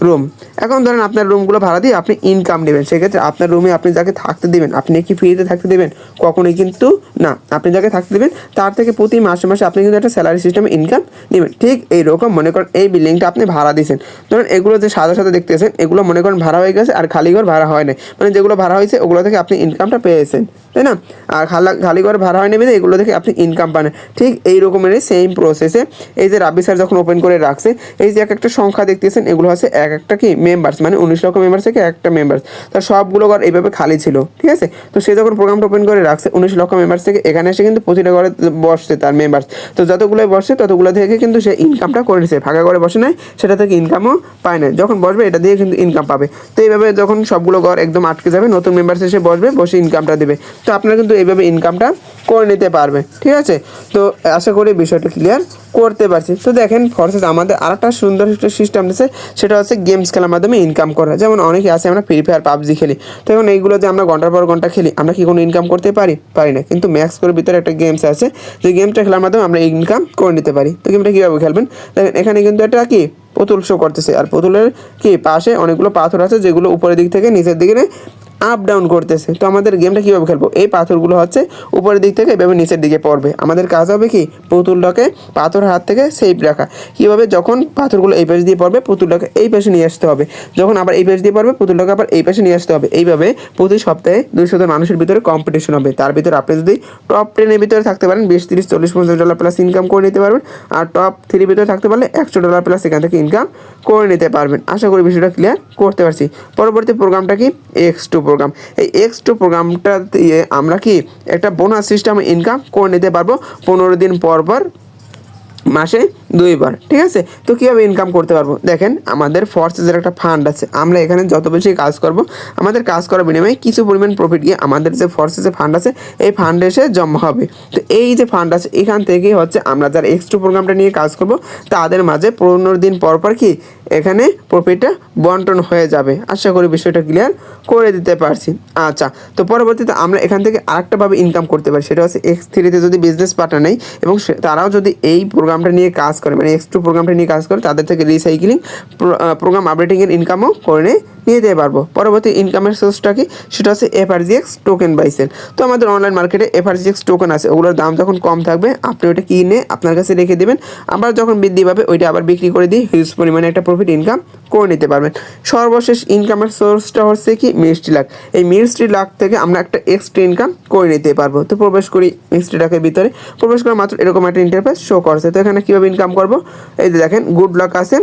রুম। এখন ধরেন আপনার রুমগুলো ভাড়া দিয়ে আপনি ইনকাম নেবেন, সেক্ষেত্রে আপনার রুমে আপনি যাকে থাকতে দেবেন আপনি কি ফ্রিতে থাকতে দেবেন? কখনোই কিন্তু না। আপনি যাকে থাকতে দেবেন তার থেকে প্রতি মাসে মাসে আপনি কিন্তু একটা স্যালারি সিস্টেমে ইনকাম নেবেন। ঠিক এইরকম মনে করেন এই বিল্ডিংটা আপনি ভাড়া দিয়েছেন, ধরেন এগুলো যে সাদা সাদা দেখতেছেন এগুলো মনে করেন ভাড়া হয়ে গেছে, আর খালি ঘর ভাড়া হয় না, মানে যেগুলো ভাড়া হয়েছে ওগুলো থেকে আপনি ইনকামটা পেয়েছেন, তাই না? আর খালি ঘর ভাড়া হয় নেবে এগুলো থেকে আপনি ইনকাম পান। ঠিক এই রকমেরই সেম প্রসেসে এই যে রাব্বি স্যার যখন ওপেন করে রাখছে এই যে এক একটা সংখ্যা দেখতেছেন এগুলো হচ্ছে এক একটা কি মেম্বার্স, মানে 19 লক্ষ মেম্বার্স থেকে একটা মেম্বার্স, তার সবগুলো ঘর এইভাবে খালি ছিল। ঠিক আছে, তো সে যখন প্রোগ্রামটা ওপেন করে রাখছে 19 লক্ষ মেম্বার্স থেকে এখানে এসে কিন্তু প্রতিটা ঘরে বসছে তার মেম্বার্স, তো যতগুলোই বসছে ততগুলো থেকে কিন্তু সে ইনকামটা করে নিছে। ফাঁকা ঘরে বসে নাই, সেটা থেকে ইনকামও পায় না, যখন বসবে এটা দিয়ে কিন্তু ইনকাম পাবে। তো এইভাবে যখন সবগুলো ঘর একদম আটকে যাবে নতুন মেম্বার্স এসে বসবে, বসে ইনকামটা দেবে। তো আপনারা কিন্তু এইভাবে ইনকামটা করে নিতে পারবে। ঠিক আছে, তো আশা করি বিষয়টা ক্লিয়ার করতে পারছি। তো দেখেন ফোর্সেস আমাদের আরেকটা সুন্দর একটা সিস্টেম দিচ্ছে, সেটা হচ্ছে গেমস খেলার মাধ্যমে ইনকাম করা। যেমন অনেকে আছে আমরা ফ্রি ফায়ার পাবজি খেলি, তো এখন এইগুলো যে আমরা ঘন্টার পর ঘন্টা খেলি আমরা কি কোনো ইনকাম করতে পারি না। কিন্তু ম্যাক্স করে ভিতরে একটা গেমস আছে, যে গেমটা খেলার মাধ্যমে আমরা ইনকাম করে নিতে পারি। তো গেমটা কীভাবে খেলবেন দেখেন, এখানে কিন্তু একটা কি পুতুল শো করতেছে, আর পুতুলের কি পাশে অনেকগুলো পাথর আছে যেগুলো উপরের দিক থেকে নিচের দিকে আপ ডাউন করতেছে। তো আমাদের গেমটা কীভাবে খেলবো, এই পাথরগুলো হচ্ছে উপরের দিক থেকে এভাবে নিচের দিকে পড়বে। আমাদের কাজ হবে কি পুতুলটাকে পাথর হাত থেকে সেফ রাখা। কীভাবে, যখন পাথরগুলো এই পাশ দিয়ে পড়বে পুতুলটাকে এই পাশে নিয়ে আসতে হবে, যখন আবার এই পাশ দিয়ে পড়বে পুতুলটাকে আবার এই পাশে নিয়ে আসতে হবে। এইভাবে প্রতি সপ্তাহে 200 জন মানুষের ভিতরে কম্পিটিশন হবে। তার ভিতরে আপনি যদি টপ 10-এর ভিতরে থাকতে পারেন 20, 30, 40, $50 প্লাস ইনকাম করে নিতে পারবেন। আর টপ 3 ভিতরে থাকতে পারলে $100 প্লাস এখান থেকে ইনকাম করে নিতে পারবেন। আশা করি বিষয়টা ক্লিয়ার করতে পারছি। পরবর্তী প্রোগ্রামটা কি, X2 প্রোগ্রাম। এই X2 প্রোগ্রামটা দিয়ে আমরা কি একটা বোনাস সিস্টেম ইনকাম করে নিতে পারবো 15 দিন পর পর, মাসে 2 বার। ঠিক আছে, তো কীভাবে ইনকাম করতে পারবো, দেখেন আমাদের ফোর্সেসের একটা ফান্ড আছে। আমরা এখানে যত বেশি কাজ করব আমাদের কাজ করার বিনিময়ে কিছু পরিমাণ প্রফিট গিয়ে আমাদের যে ফোর্সেসের ফান্ড আছে এই ফান্ডে এসে জমা হবে। তো এই যে ফান্ড আছে এখান থেকেই হচ্ছে আমরা যারা X2 প্রোগ্রামটা নিয়ে কাজ করব তাদের মাঝে 15 দিন পর পর কি এখানে প্রফিটটা বন্টন হয়ে যাবে। আশা করি বিষয়টা ক্লিয়ার করে দিতে পারছি। আচ্ছা, তো পরবর্তীতে আমরা এখান থেকে আরেকটাভাবে ইনকাম করতে পারি, সেটা হচ্ছে X3-তে যদি বিজনেস পার্টনার নেই এবং তারাও যদি এই প্রোগ্রামটা নিয়ে কাজ করে, মানে X2 প্রোগ্রামটা নিয়ে কাজ করে, তাদের থেকে রিসাইক্লিং প্রোগ্রাম আপডেটিংয়ের ইনকামও করে নিতে পারবো। পরবর্তী ইনকামের সোর্সটা কি, সেটা হচ্ছে FRGX টোকেন বাই সেল। তো আমাদের অনলাইন মার্কেটে FRGX টোকেন আছে, ওগুলোর দাম যখন কম থাকবে আপনি ওইটা কিনে আপনার কাছে রেখে দেবেন, আবার যখন বৃদ্ধি পাবে ওইটা আবার বিক্রি করে দিয়ে হিউজ পরিমাণে একটা প্রফিট ইনকাম করে নিতে পারবেন। সর্বশেষ ইনকামের সোর্সটা হচ্ছে কি মিষ্টি লাক। এই মিষ্টি লাক থেকে আমরা একটা এক্সট্রা ইনকাম করে নিতে পারবো। তো প্রবেশ করি মিষ্টি লাকের ভিতরে, প্রবেশ করে মাত্র এরকম একটা ইন্টারফেস শো করছে। তো এখানে কীভাবে ইনকাম করবো, এই যে দেখেন গুড লাক আছে,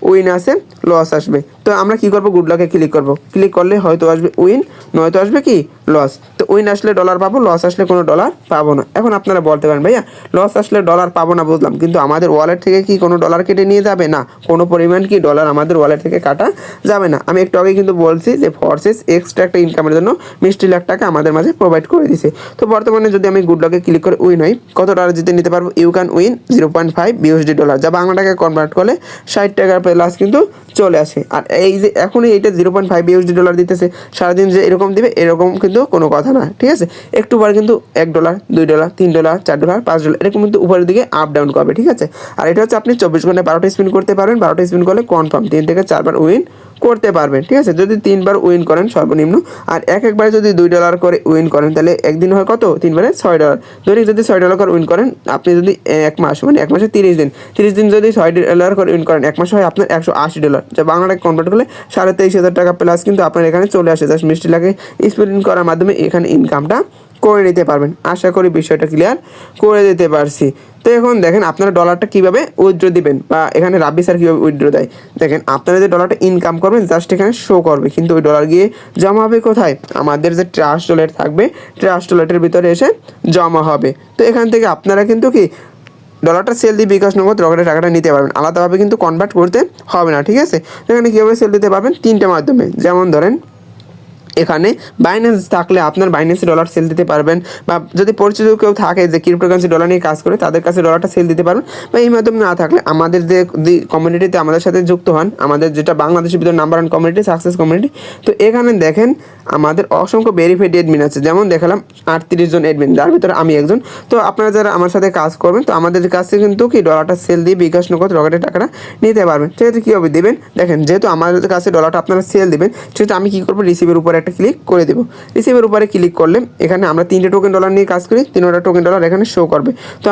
উইন আছে, লস আসবে। তো আমরা কি করব, গুড লাকে ক্লিক করব। ক্লিক করলে হয়তো আসবে উইন, নয়তো আসবে কি লস। তো উইন আসলে ডলার পাবো, লস আসলে কোনো ডলার পাবো না। এখন আপনারা বলতে পারেন ভাইয়া লস আসলে ডলার পাবো না, বুঝলাম, কিন্তু আমাদের ওয়ালেট থেকে কি কোনো ডলার কেটে নিয়ে যাবে না? কোনো পরিমাণ কি ডলার আমাদের ওয়ালেট থেকে কাটা যাবে না। আমি একটু আগে কিন্তু বলছি যে ফোর্সেস এক্সট্রা একটা ইনকামের জন্য মিষ্টি লাখ টাকা আমাদের মাঝে প্রোভাইড করে দিছে। তো বর্তমানে যদি আমি গুড লাকে ক্লিক করে উইন হই, কত ডলার জিতে নিতে পারবো, you can win 0.5 USD dollar, যা বাংলা টাকায় কনভার্ট করলে 60 টাকার প্লাস কিন্তু চলে আসে। আর এই যে এখনই এইটা 0.5 USD ডলার দিতেছে, সারাদিন যে এরকম দিবে এরকম কিন্তু কোনো কথা না। ঠিক আছে, একটু পর কিন্তু $1, $2, $3, $4, $5 এরকম কিন্তু উপরের দিকে আপ ডাউন করবে। ঠিক আছে, আর এটা হচ্ছে আপনি 24 ঘন্টায় 12টা স্পিন করতে পারবেন। 12টা স্পিন করলে কনফার্ম 3 থেকে 4 বার উইন করতে পারবেন। ঠিক আছে, যদি 3 বার উইন করেন সর্বনিম্ন, আর একবারে যদি $2 করে উইন করেন তাহলে একদিন হয় কত, 3 বারে $6। দৈনিক যদি $6 করে উইন করেন, আপনি যদি এক মাস মানে এক মাসে 30 দিন, 30 দিন যদি $6 করে উইন করেন, এক মাস হয় আপনার $180, যা বাংলা টাকা কনভার্ট করলে 23,500 টাকা প্লাস কিন্তু আপনার এখানে চলে আসে। জাস্ট মিষ্টি লাগে স্পিন করার মাধ্যমে এখানে ইনকামটা করে নিতে পারবেন। আশা করি বিষয়টা ক্লিয়ার করে দিতে পারছি। তো এখন দেখেন আপনারা ডলারটা কীভাবে উইথড্র দিবেন, বা এখানে রাব্বি স্যার কীভাবে উইথড্র দেয়। দেখেন আপনারা যে ডলারটা ইনকাম করবেন জাস্ট এখানে শো করবে, কিন্তু ওই ডলার গিয়ে জমা হবে কোথায়, আমাদের যে ট্রাস্ট ওয়ালেট থাকবে ট্রাস্ট ওয়ালেটের ভিতরে এসে জমা হবে। তো এখান থেকে আপনারা কিন্তু কি ডলারটা সেল দিয়ে বিকাশ নগদ রকেটের টাকাটা নিতে পারবেন, আলাদাভাবে কিন্তু কনভার্ট করতে হবে না। ঠিক আছে, এখানে কীভাবে সেল দিতে পারবেন, 3টে মাধ্যমে। যেমন ধরেন এখানে বাইন্যান্স থাকলে আপনার বাইন্যান্সে ডলার সেল দিতে পারবেন, বা যদি পরিচিত কেউ থাকে যে ক্রিপ্টোকারেন্সি ডলার নিয়ে কাজ করে তাদের কাছে ডলারটা সেল দিতে পারবেন। বা এই মাধ্যমে না থাকলে আমাদের যে কমিউনিটিতে আমাদের সাথে যুক্ত হন, আমাদের যেটা বাংলাদেশের ভিতরে নাম্বার 1 কমিউনিটি সাকসেস কমিউনিটি, তো এখানে দেখেন আমাদের অসংখ্য ভেরিফাইড এডমিন আছে। যেমন দেখালাম 38 জন এডমিন, যার ভিতরে আমি একজন। তো আপনারা যারা আমার সাথে কাজ করবেন তো আমাদের কাছে কিন্তু কি ডলারটা সেল দিয়ে বিকাশ নগদ রকেটের টাকাটা নিতে পারবেন। সেক্ষেত্রে কীভাবে দেবেন, দেখেন যেহেতু আমাদের কাছে ডলারটা আপনারা সেল দেবেন, সেটা আমি কী করবো, রিসিভের উপরে একটা ক্লিক করে দেবো। রিসিভের উপরে ক্লিক করলে এখানে আমরা 3টে টোকেন ডলার নিয়ে কাজ করি, 3টা টোকেন ডলার এখানে শো করবে। তো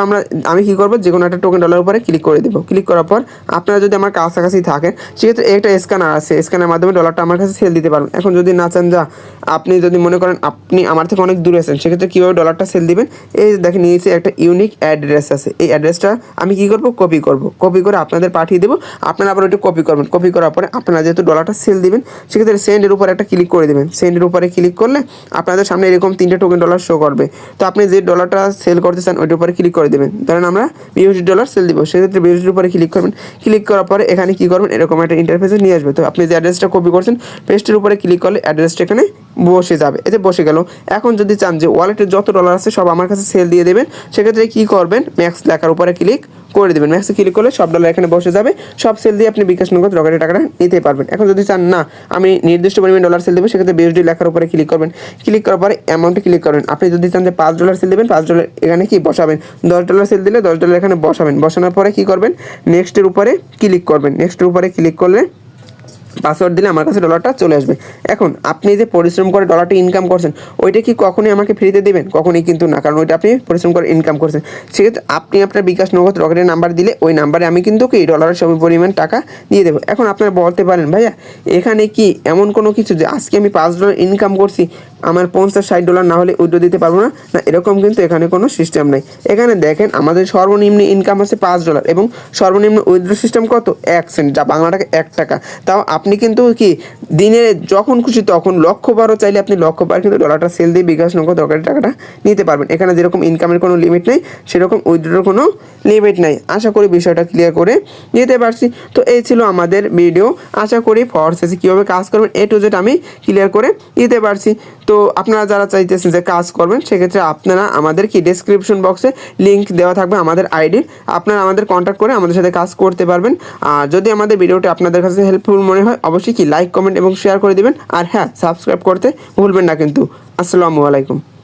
আমি কী করবো, যে কোনো একটা টোকেন ডলার উপরে ক্লিক করে দেবো। ক্লিক করার পর আপনারা যদি আমার কাছাকাছি থাকেন সেক্ষেত্রে একটা স্ক্যানার আছে, স্ক্যানের মাধ্যমে ডলারটা আমার কাছে সেল দিতে পারবেন। এখন যদি না চান, যা আপনি যদি মনে করেন আপনি আমার থেকে অনেক দূরে আছেন, সেক্ষেত্রে কীভাবে ডলারটা সেল দিবেন, এই দেখেন নিচে একটা ইউনিক অ্যাড্রেস আছে। এই অ্যাড্রেসটা আমি কী করবো, কপি করে আপনাদের পাঠিয়ে দেবো। আপনারা আবার ওইটা কপি করবেন। কপি করার পরে আপনারা যেহেতু ডলারটা সেল দিবেন, সেক্ষেত্রে সেন্ডের উপর একটা ক্লিক করে দেবেন। সেন্ডের উপরে ক্লিক করলে আপনাদের সামনে এরকম 3টে টোকেন ডলার শো করবে। তো আপনি যে ডলারটা সেল করতে চান ওইটার উপরে ক্লিক করে দেবেন। ধরেন আমরা USD ডলার সেল দিব, সেক্ষেত্রে USD উপরে ক্লিক করবেন। ক্লিক করার পরে এখানে কী করবেন, এরকম একটা ইন্টারফেসে নিয়ে আসবে। তো আপনি যে অ্যাড্রেসটা কপি করছেন পেস্টের উপরে ক্লিক করলে অ্যাড্রেসটা এখানে বসে যাবে। এতে বসে গেল। এখন যদি চান যে ওয়ালেটে যত ডলার আছে সব আমার কাছে সেল দিয়ে দেবেন, সেক্ষেত্রে কী করবেন, ম্যাক্স লেখার উপরে ক্লিক করে দেবেন। ম্যাক্সে ক্লিক করলে সব ডলার এখানে বসে যাবে, সব সেল দিয়ে আপনি বিকাশ নগদ রকেটের টাকাটা নিতে পারবেন। এখন যদি চান না আমি নির্দিষ্ট পরিমাণ ডলার সেল দেবো, সেক্ষেত্রে USD লেখার উপরে ক্লিক করবেন। ক্লিক করার পরে অ্যামাউন্টে ক্লিক করবেন। আপনি যদি চান যে $5 সেল দেবেন, $5 এখানে কি বসাবেন। $10 সেল দিলে $10 এখানে বসাবেন। বসানোর পরে কী করবেন, নেক্সটের উপরে ক্লিক করবেন। নেক্সটের উপরে ক্লিক করলে পাসওয়ার্ড দিলে আমার কাছে ডলারটা চলে আসবে। এখন আপনি যে পরিশ্রম করে ডলারটা ইনকাম করছেন, ওইটা কি কখনোই আমাকে ফ্রিতে দেবেন? কখনোই কিন্তু না, কারণ ওইটা আপনি পরিশ্রম করে ইনকাম করছেন। সেক্ষেত্রে আপনি আপনার বিকাশ নগদ রকেটের নাম্বার দিলে ওই নাম্বারে আমি কিন্তু কি ডলারের সব পরিমাণ টাকা দিয়ে দেবো। এখন আপনারা বলতে পারেন, ভাইয়া এখানে কি এমন কোনো কিছু যে আজকে আমি $5 ইনকাম করছি, আমার $50-60 না হলে উইথড্র দিতে পারবো না? না, এরকম কিন্তু এখানে কোনো সিস্টেম নেই। এখানে দেখেন আমাদের সর্বনিম্ন ইনকাম আছে $5 এবং সর্বনিম্ন উইথড্র সিস্টেম কত? 1 সেন্ট, যা বাংলা টাকা 1 টাকা। তাও আপনি কিন্তু কি দিনে যখন খুশি তখন লক্ষবারও চাইলে আপনি লক্ষবার কিন্তু ডলারটা সেল দিয়ে বিকাশ নগদ রকেটের টাকাটা নিতে পারবেন। এখানে যেরকম ইনকামের কোনো লিমিট নেই, সেরকম উইথড্রোর কোনো লিমিট নাই। আশা করি বিষয়টা ক্লিয়ার করে দিতে পারছি। তো এই ছিল আমাদের ভিডিও। আশা করি ফরসেসে কীভাবে কাজ করবেন A to Z আমি ক্লিয়ার করে দিতে পারছি। তো আপনারা যারা চাইতেছেন যে কাজ করবেন, সেক্ষেত্রে আপনারা আমাদের কি ডেসক্রিপশন বক্সে লিঙ্ক দেওয়া থাকবে আমাদের আইডির, আপনারা আমাদের কন্ট্যাক্ট করে আমাদের সাথে কাজ করতে পারবেন। আর যদি আমাদের ভিডিওটি আপনাদের কাছে হেল্পফুল মনে হয়, অবশ্যই কি লাইক, কমেন্ট এবং শেয়ার করে দিবেন। আর হ্যাঁ, সাবস্ক্রাইব করতে ভুলবেন না কিন্তু। আসসালামু আলাইকুম।